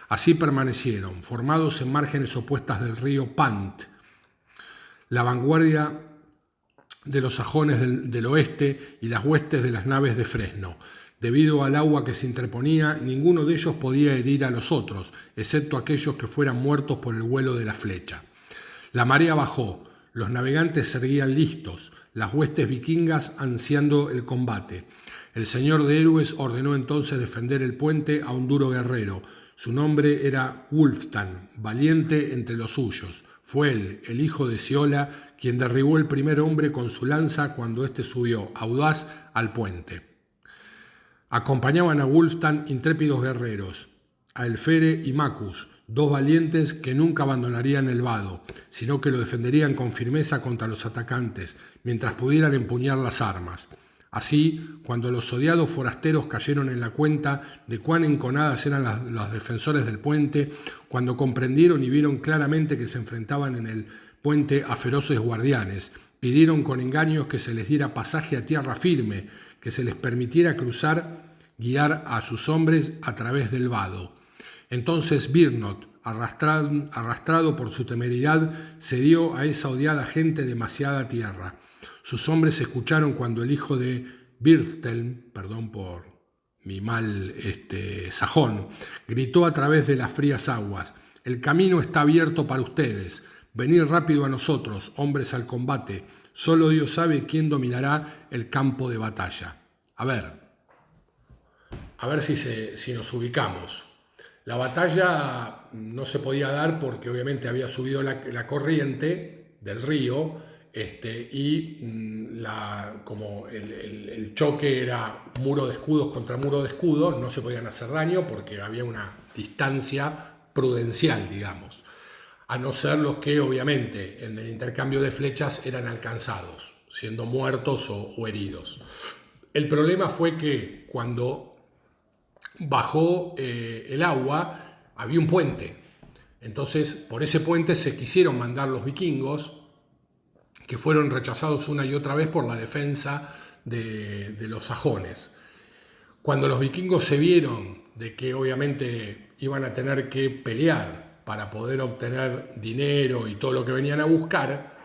Así permanecieron, formados en márgenes opuestas del río Pant. La vanguardia de los sajones del oeste y las huestes de las naves de Fresno. Debido al agua que se interponía, ninguno de ellos podía herir a los otros, excepto aquellos que fueran muertos por el vuelo de la flecha. La marea bajó, los navegantes se erguían listos, las huestes vikingas ansiando el combate. El señor de héroes ordenó entonces defender el puente a un duro guerrero. Su nombre era Wulfstan, valiente entre los suyos. Fue él, el hijo de Siola, quien derribó el primer hombre con su lanza cuando éste subió, audaz, al puente. Acompañaban a Wulfstan intrépidos guerreros, Aelfere y Macus, dos valientes que nunca abandonarían el vado, sino que lo defenderían con firmeza contra los atacantes, mientras pudieran empuñar las armas. Así, cuando los odiados forasteros cayeron en la cuenta de cuán enconadas eran los defensores del puente, cuando comprendieron y vieron claramente que se enfrentaban en el puente a feroces guardianes, pidieron con engaños que se les diera pasaje a tierra firme, que se les permitiera cruzar guiar a sus hombres a través del vado. Entonces Birnot, arrastrado por su temeridad, cedió a esa odiada gente demasiada tierra. Sus hombres escucharon cuando el hijo de Birthtelm, perdón por mi mal sajón, gritó a través de las frías aguas: «El camino está abierto para ustedes. Venid rápido a nosotros, hombres al combate. Solo Dios sabe quién dominará el campo de batalla». A ver si nos ubicamos. La batalla no se podía dar porque obviamente había subido la corriente del río, como el choque era muro de escudos contra muro de escudos, no se podían hacer daño porque había una distancia prudencial, digamos, a no ser los que obviamente en el intercambio de flechas eran alcanzados, siendo muertos o heridos. El problema fue que cuando bajó el agua había un puente, entonces por ese puente se quisieron mandar los vikingos, que fueron rechazados una y otra vez por la defensa de los sajones. Cuando los vikingos se vieron de que obviamente iban a tener que pelear para poder obtener dinero y todo lo que venían a buscar,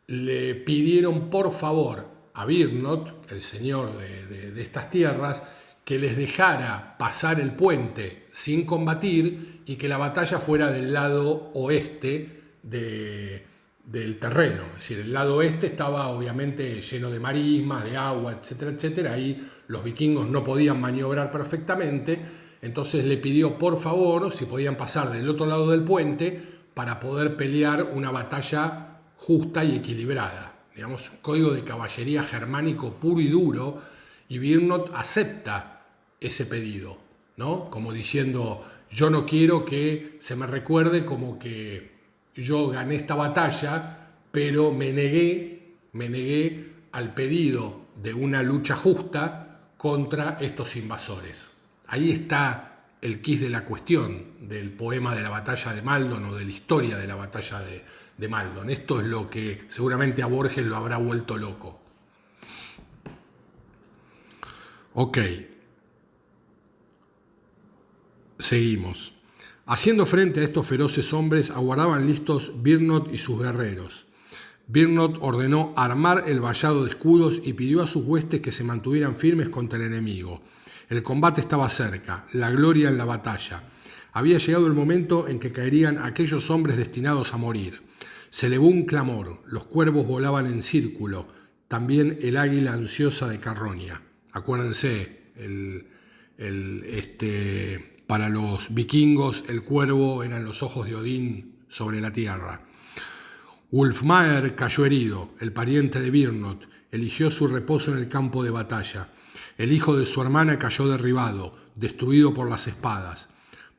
le pidieron por favor a Birnot, el señor de estas tierras, que les dejara pasar el puente sin combatir y que la batalla fuera del lado oeste del terreno. Es decir, el lado oeste estaba obviamente lleno de marismas, de agua, etcétera, etcétera. Ahí los vikingos no podían maniobrar perfectamente, entonces le pidió por favor si podían pasar del otro lado del puente para poder pelear una batalla justa y equilibrada. Digamos, un código de caballería germánico puro y duro, y Birnot acepta ese pedido, ¿no? Como diciendo: yo no quiero que se me recuerde como que yo gané esta batalla, pero me negué al pedido de una lucha justa contra estos invasores. Ahí está el quid de la cuestión del poema de la batalla de Maldon o de la historia de la batalla de Maldon. Esto es lo que seguramente a Borges lo habrá vuelto loco. Ok. Seguimos. Haciendo frente a estos feroces hombres, aguardaban listos Birnot y sus guerreros. Birnot ordenó armar el vallado de escudos y pidió a sus huestes que se mantuvieran firmes contra el enemigo. El combate estaba cerca, la gloria en la batalla. Había llegado el momento en que caerían aquellos hombres destinados a morir. Se elevó un clamor, los cuervos volaban en círculo, también el águila ansiosa de Carroña. Acuérdense, para los vikingos el cuervo eran los ojos de Odín sobre la tierra. Wulfmaer cayó herido, el pariente de Birnot, eligió su reposo en el campo de batalla. El hijo de su hermana cayó derribado, destruido por las espadas.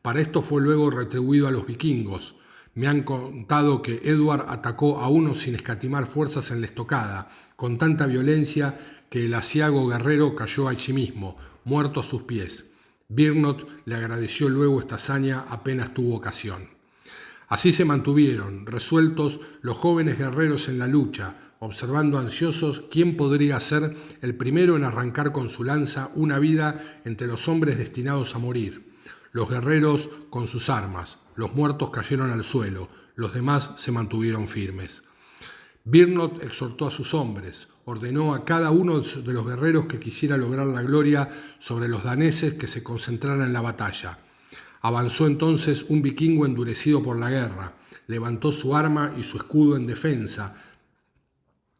Para esto fue luego retribuido a los vikingos. Me han contado que Edward atacó a uno sin escatimar fuerzas en la estocada, con tanta violencia que el aciago guerrero cayó allí mismo, muerto a sus pies. Birnot le agradeció luego esta hazaña apenas tuvo ocasión. Así se mantuvieron, resueltos, los jóvenes guerreros en la lucha, observando ansiosos quién podría ser el primero en arrancar con su lanza una vida entre los hombres destinados a morir. Los guerreros con sus armas, los muertos cayeron al suelo, los demás se mantuvieron firmes. Birnot exhortó a sus hombres, ordenó a cada uno de los guerreros que quisiera lograr la gloria sobre los daneses que se concentraran en la batalla. Avanzó entonces un vikingo endurecido por la guerra, levantó su arma y su escudo en defensa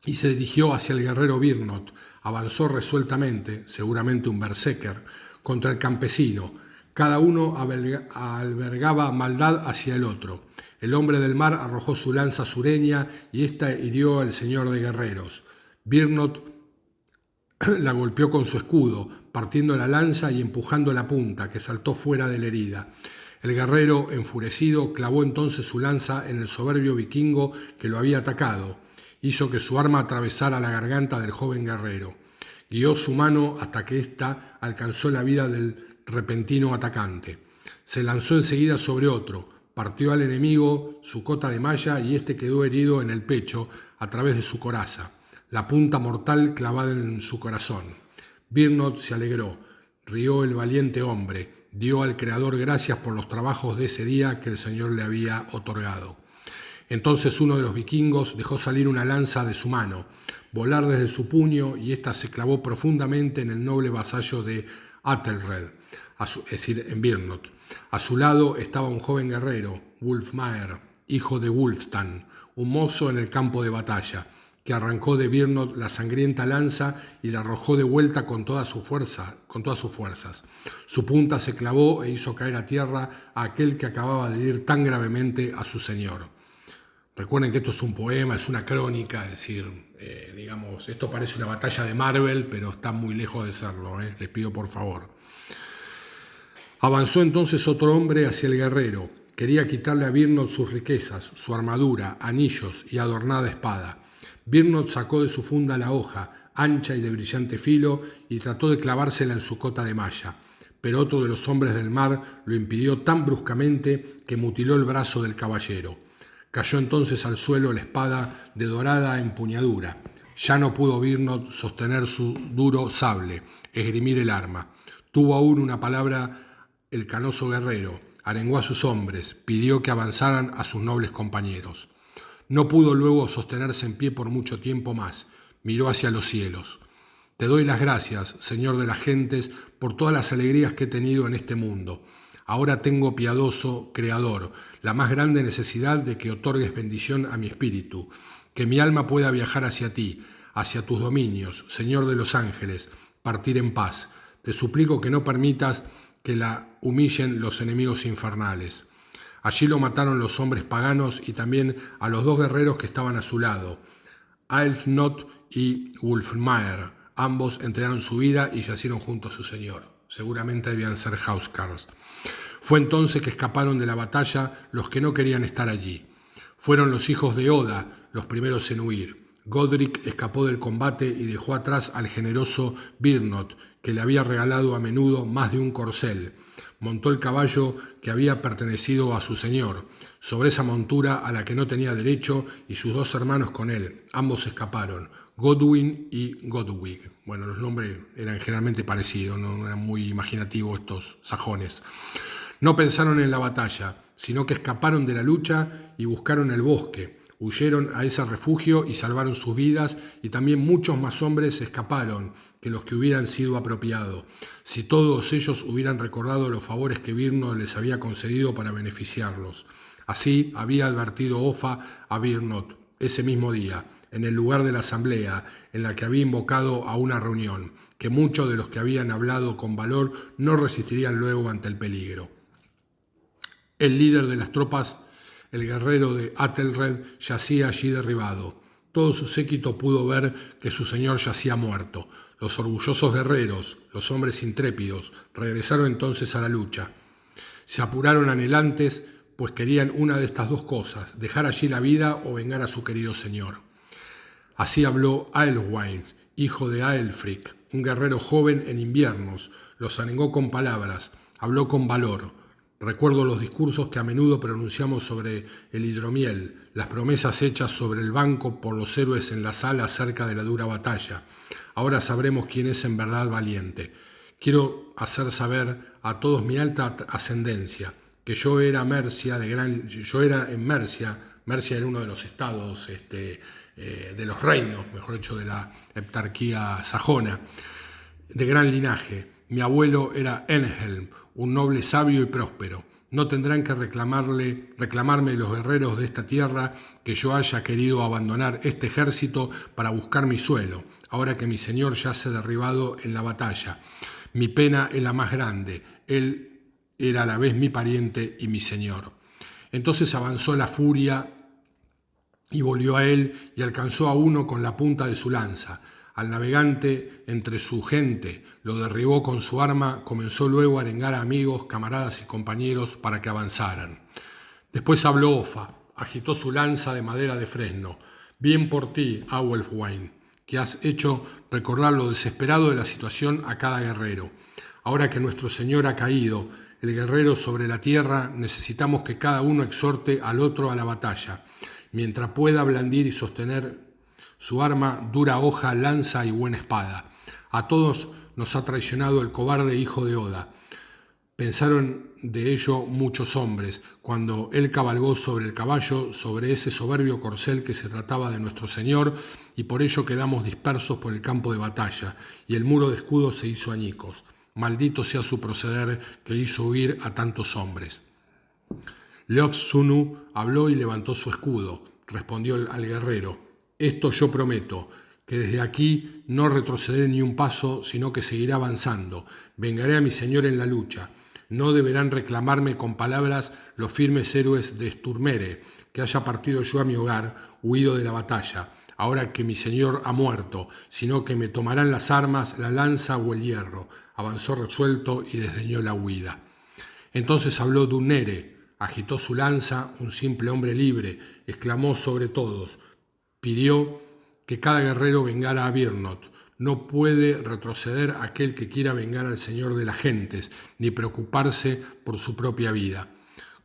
y se dirigió hacia el guerrero Birnot. Avanzó resueltamente, seguramente un berserker, contra el campesino. Cada uno albergaba maldad hacia el otro. El hombre del mar arrojó su lanza sureña y ésta hirió al señor de guerreros. Birnot la golpeó con su escudo, partiendo la lanza y empujando la punta, que saltó fuera de la herida. El guerrero, enfurecido, clavó entonces su lanza en el soberbio vikingo que lo había atacado. Hizo que su arma atravesara la garganta del joven guerrero. Guió su mano hasta que ésta alcanzó la vida del repentino atacante. Se lanzó enseguida sobre otro, partió al enemigo su cota de malla y éste quedó herido en el pecho a través de su coraza, la punta mortal clavada en su corazón. Birnot se alegró. Rió el valiente hombre, dio al Creador gracias por los trabajos de ese día que el Señor le había otorgado. Entonces uno de los vikingos dejó salir una lanza de su mano, volar desde su puño, y ésta se clavó profundamente en el noble vasallo de Athelred, es decir, en Birnot. A su lado estaba un joven guerrero, Wulfmaer, hijo de Wulfstan, un mozo en el campo de batalla, que arrancó de Birnot la sangrienta lanza y la arrojó de vuelta con todas sus fuerzas. Su punta se clavó e hizo caer a tierra a aquel que acababa de herir tan gravemente a su señor. Recuerden que esto es un poema, es una crónica, es decir, digamos, esto parece una batalla de Marvel, pero está muy lejos de serlo, les pido por favor. Avanzó entonces otro hombre hacia el guerrero. Quería quitarle a Birnot sus riquezas, su armadura, anillos y adornada espada. Birnot sacó de su funda la hoja, ancha y de brillante filo, y trató de clavársela en su cota de malla. Pero otro de los hombres del mar lo impidió tan bruscamente que mutiló el brazo del caballero. Cayó entonces al suelo la espada de dorada empuñadura. Ya no pudo Birnot sostener su duro sable, esgrimir el arma. Tuvo aún una palabra el canoso guerrero, arengó a sus hombres, pidió que avanzaran a sus nobles compañeros. No pudo luego sostenerse en pie por mucho tiempo más, miró hacia los cielos. Te doy las gracias, Señor de las gentes, por todas las alegrías que he tenido en este mundo. Ahora tengo, piadoso Creador, la más grande necesidad de que otorgues bendición a mi espíritu, que mi alma pueda viajar hacia ti, hacia tus dominios, Señor de los ángeles, partir en paz. Te suplico que no permitas que la humillen los enemigos infernales. Allí lo mataron los hombres paganos y también a los dos guerreros que estaban a su lado, Aelfnot y Wulfmaer. Ambos entregaron su vida y yacieron junto a su señor. Seguramente debían ser housecarls. Fue entonces que escaparon de la batalla los que no querían estar allí. Fueron los hijos de Oda los primeros en huir. Godric escapó del combate y dejó atrás al generoso Birnot, que le había regalado a menudo más de un corcel. Montó el caballo que había pertenecido a su señor, sobre esa montura a la que no tenía derecho, y sus dos hermanos con él. Ambos escaparon, Godwin y Godwig. Bueno, los nombres eran generalmente parecidos, no eran muy imaginativos estos sajones. No pensaron en la batalla, sino que escaparon de la lucha y buscaron el bosque. Huyeron a ese refugio y salvaron sus vidas, y también muchos más hombres escaparon que los que hubieran sido apropiados, si todos ellos hubieran recordado los favores que Birnot les había concedido para beneficiarlos. Así había advertido Offa a Birnot ese mismo día, en el lugar de la asamblea en la que había invocado a una reunión, que muchos de los que habían hablado con valor no resistirían luego ante el peligro. El líder de las tropas, el guerrero de Athelred, yacía allí derribado. Todo su séquito pudo ver que su señor yacía muerto. Los orgullosos guerreros, los hombres intrépidos, regresaron entonces a la lucha. Se apuraron anhelantes, pues querían una de estas dos cosas, dejar allí la vida o vengar a su querido señor. Así habló Aelwine, hijo de Aelfric, un guerrero joven en inviernos. Los arengó con palabras, habló con valor. Recuerdo los discursos que a menudo pronunciamos sobre el hidromiel, las promesas hechas sobre el banco por los héroes en la sala acerca de la dura batalla. Ahora sabremos quién es en verdad valiente. Quiero hacer saber a todos mi alta ascendencia, que yo era en Mercia, Mercia era uno de los estados de los reinos, mejor dicho, de la heptarquía sajona, de gran linaje. Mi abuelo era Enhelm, un noble sabio y próspero. No tendrán que reclamarme los guerreros de esta tierra que yo haya querido abandonar este ejército para buscar mi suelo, ahora que mi señor yace derribado en la batalla. Mi pena es la más grande. Él era a la vez mi pariente y mi señor. Entonces avanzó la furia y volvió a él y alcanzó a uno con la punta de su lanza. Al navegante entre su gente lo derribó con su arma, comenzó luego a arengar a amigos, camaradas y compañeros para que avanzaran. Después habló Offa, agitó su lanza de madera de fresno. Bien por ti, Aelwine, que has hecho recordar lo desesperado de la situación a cada guerrero. Ahora que nuestro Señor ha caído, el guerrero sobre la tierra, necesitamos que cada uno exhorte al otro a la batalla, mientras pueda blandir y sostener su arma, dura hoja, lanza y buena espada. A todos nos ha traicionado el cobarde hijo de Oda. Pensaron de ello muchos hombres, cuando él cabalgó sobre el caballo, sobre ese soberbio corcel que se trataba de nuestro Señor, y por ello quedamos dispersos por el campo de batalla, y el muro de escudos se hizo añicos. Maldito sea su proceder que hizo huir a tantos hombres. Leof-Sunu habló y levantó su escudo. Respondió al guerrero: esto yo prometo, que desde aquí no retrocederé ni un paso, sino que seguiré avanzando. Vengaré a mi señor en la lucha. No deberán reclamarme con palabras los firmes héroes de Sturmere, que haya partido yo a mi hogar, huido de la batalla, ahora que mi señor ha muerto, sino que me tomarán las armas, la lanza o el hierro. Avanzó resuelto y desdeñó la huida. Entonces habló Dunere, agitó su lanza, un simple hombre libre, exclamó sobre todos, pidió que cada guerrero vengara a Birnot. No puede retroceder aquel que quiera vengar al Señor de las gentes, ni preocuparse por su propia vida.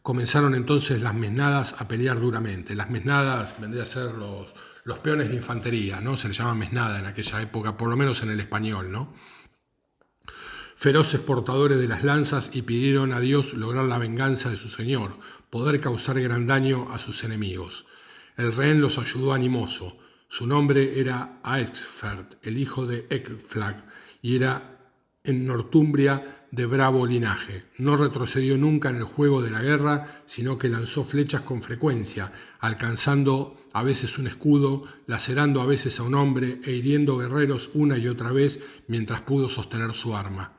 Comenzaron entonces las mesnadas a pelear duramente. Las mesnadas vendrían a ser los peones de infantería, ¿no? Se les llama mesnada en aquella época, por lo menos en el español, ¿no? Feroces portadores de las lanzas, y pidieron a Dios lograr la venganza de su Señor, poder causar gran daño a sus enemigos. El rehén los ayudó animoso. Su nombre era Aexfert, el hijo de Ecgflag, y era en Northumbria de bravo linaje. No retrocedió nunca en el juego de la guerra, sino que lanzó flechas con frecuencia, alcanzando a veces un escudo, lacerando a veces a un hombre e hiriendo guerreros una y otra vez mientras pudo sostener su arma.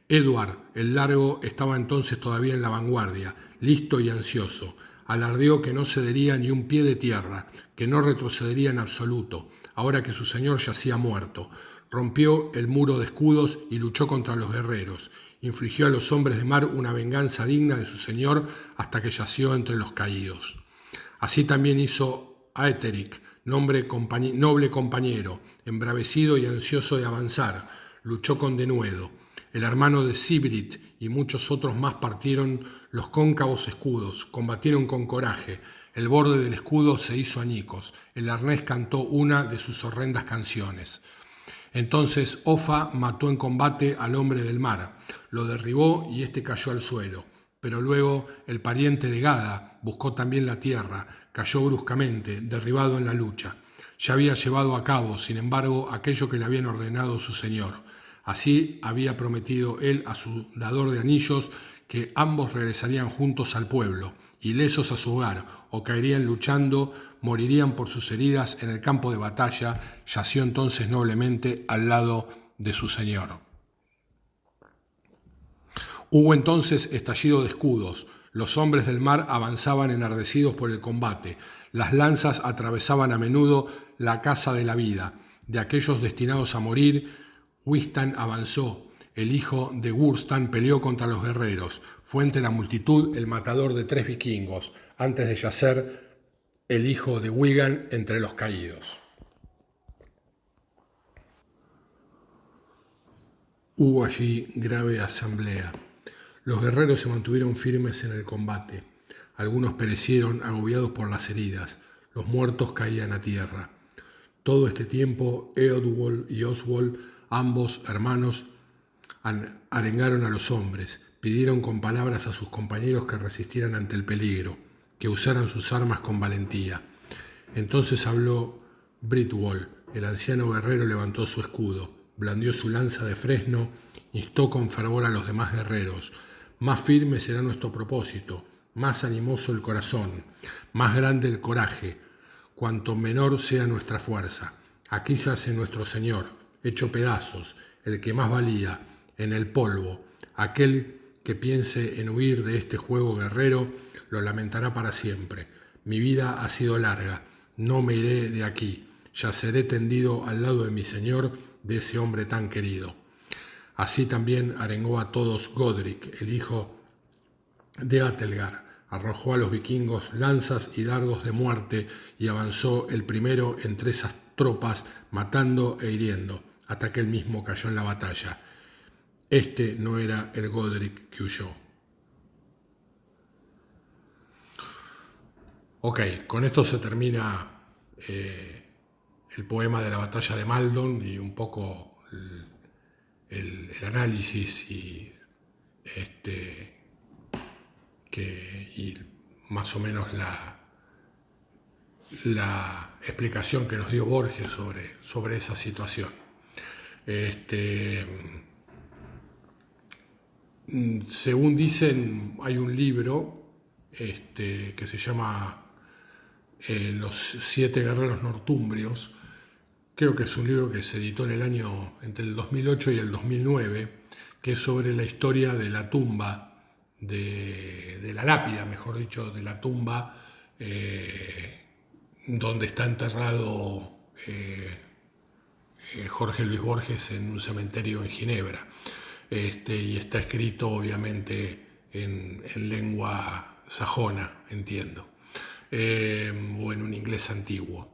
Edward, el Largo, estaba entonces todavía en la vanguardia, listo y ansioso. Alardeó que no cedería ni un pie de tierra, que no retrocedería en absoluto, ahora que su señor yacía muerto. Rompió el muro de escudos y luchó contra los guerreros. Infligió a los hombres de mar una venganza digna de su señor hasta que yació entre los caídos. Así también hizo Aetheric, noble compañero, embravecido y ansioso de avanzar. Luchó con denuedo. El hermano de Sibrit y muchos otros más partieron los cóncavos escudos, combatieron con coraje. El borde del escudo se hizo añicos. El arnés cantó una de sus horrendas canciones. Entonces Offa mató en combate al hombre del mar, lo derribó y éste cayó al suelo. Pero luego el pariente de Gada buscó también la tierra, cayó bruscamente, derribado en la lucha. Ya había llevado a cabo, sin embargo, aquello que le habían ordenado su señor. Así había prometido él a su dador de anillos que ambos regresarían juntos al pueblo, ilesos a su hogar, o caerían luchando, morirían por sus heridas en el campo de batalla. Yació entonces noblemente al lado de su señor. Hubo entonces estallido de escudos. Los hombres del mar avanzaban enardecidos por el combate. Las lanzas atravesaban a menudo la casa de la vida. De aquellos destinados a morir, Wistan avanzó. El hijo de Wurstan peleó contra los guerreros. Fue entre la multitud el matador de 3 vikingos, antes de yacer el hijo de Wigan entre los caídos. Hubo allí grave asamblea. Los guerreros se mantuvieron firmes en el combate. Algunos perecieron agobiados por las heridas. Los muertos caían a tierra. Todo este tiempo, Eodwald y Oswald, ambos hermanos, arengaron a los hombres, pidieron con palabras a sus compañeros que resistieran ante el peligro, que usaran sus armas con valentía. Entonces habló Britwall. El anciano guerrero levantó su escudo, blandió su lanza de fresno, instó con fervor a los demás guerreros. Más firme será nuestro propósito, más animoso el corazón, más grande el coraje, cuanto menor sea nuestra fuerza. Aquí yace nuestro Señor, hecho pedazos, el que más valía, en el polvo. Aquel que piense en huir de este juego guerrero lo lamentará para siempre. Mi vida ha sido larga, no me iré de aquí, yaceré tendido al lado de mi Señor, de ese hombre tan querido. Así también arengó a todos Godric, el hijo de Atelgar. Arrojó a los vikingos lanzas y dardos de muerte y avanzó el primero entre esas tropas, matando e hiriendo, hasta que él mismo cayó en la batalla. Este no era el Godric que huyó. Ok, con esto se termina el poema de la batalla de Maldon y un poco el análisis y más o menos la explicación que nos dio Borges sobre esa situación. Según dicen, hay un libro que se llama Los 7 guerreros nortumbrios. Creo que es un libro que se editó en el año entre el 2008 y el 2009, que es sobre la historia de la tumba, de la lápida, mejor dicho, de la tumba donde está enterrado Jorge Luis Borges en un cementerio en Ginebra. Y está escrito obviamente en lengua sajona, entiendo, o en un inglés antiguo.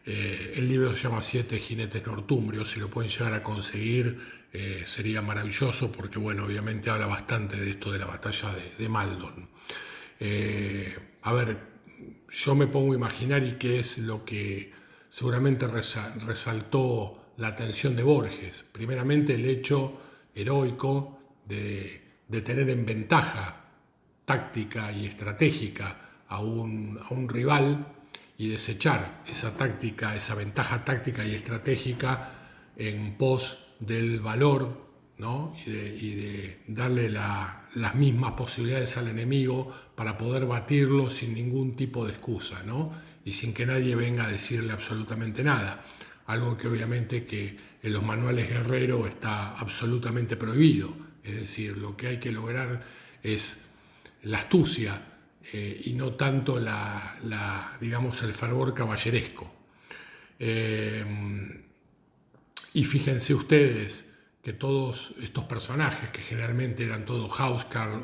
El libro se llama 7 jinetes nortumbrios. Si lo pueden llegar a conseguir sería maravilloso, porque bueno, obviamente habla bastante de esto de la batalla de Maldon. A ver, yo me pongo a imaginar y qué es lo que seguramente resaltó la atención de Borges. Primeramente el hecho heroico de tener en ventaja táctica y estratégica a un rival y desechar esa táctica, esa ventaja táctica y estratégica en pos del valor, ¿no? y de darle las mismas posibilidades al enemigo para poder batirlo sin ningún tipo de excusa, ¿no? Y sin que nadie venga a decirle absolutamente nada. Algo que obviamente que en los manuales guerreros está absolutamente prohibido. Es decir, lo que hay que lograr es la astucia y no tanto digamos, el fervor caballeresco. Y fíjense ustedes que todos estos personajes, que generalmente eran todos housecarls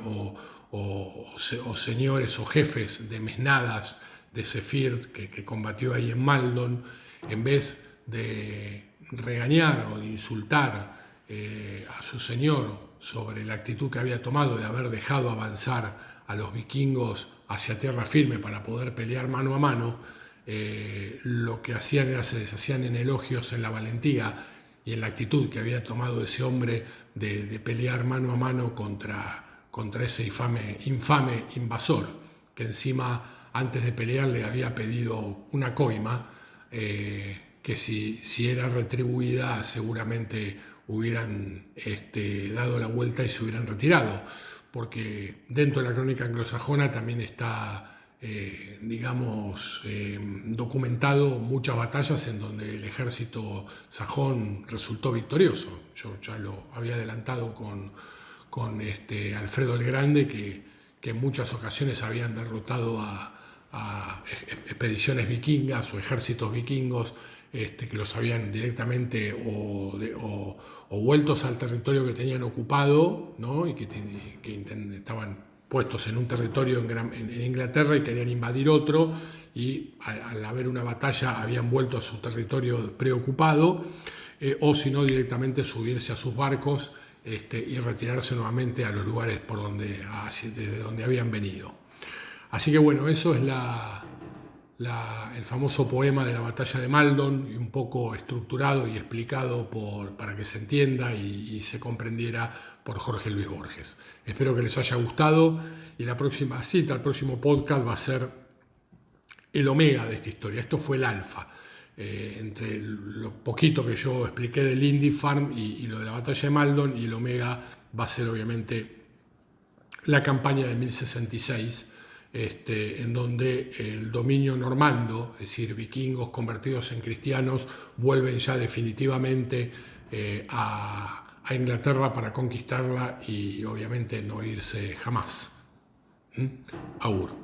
o señores o jefes de mesnadas de Zephyr que combatió ahí en Maldon, en vez de regañar o de insultar a su señor sobre la actitud que había tomado de haber dejado avanzar a los vikingos hacia tierra firme para poder pelear mano a mano, lo que hacían era se deshacían en elogios en la valentía y en la actitud que había tomado ese hombre de pelear mano a mano contra ese infame invasor, que encima antes de pelear le había pedido una coima, que si era retribuida seguramente hubieran dado la vuelta y se hubieran retirado, porque dentro de la crónica anglosajona también está documentado muchas batallas en donde el ejército sajón resultó victorioso. Yo ya lo había adelantado con Alfredo el Grande, que en muchas ocasiones habían derrotado a expediciones vikingas o ejércitos vikingos que los habían directamente o vueltos al territorio que tenían ocupado, ¿no? Y que estaban puestos en un territorio en Inglaterra y querían invadir otro, y al haber una batalla habían vuelto a su territorio preocupado, o si no directamente subirse a sus barcos y retirarse nuevamente a los lugares desde donde habían venido. Así que bueno, eso es el famoso poema de la batalla de Maldon, y un poco estructurado y explicado para que se entienda y se comprendiera por Jorge Luis Borges. Espero que les haya gustado, y la próxima cita, el próximo podcast va a ser el omega de esta historia. Esto fue el alfa. Entre lo poquito que yo expliqué del Indy Farm y lo de la batalla de Maldon, y el omega va a ser obviamente la campaña de 1066, en donde el dominio normando, es decir, vikingos convertidos en cristianos, vuelven ya definitivamente a Inglaterra para conquistarla y obviamente no irse jamás. Agur.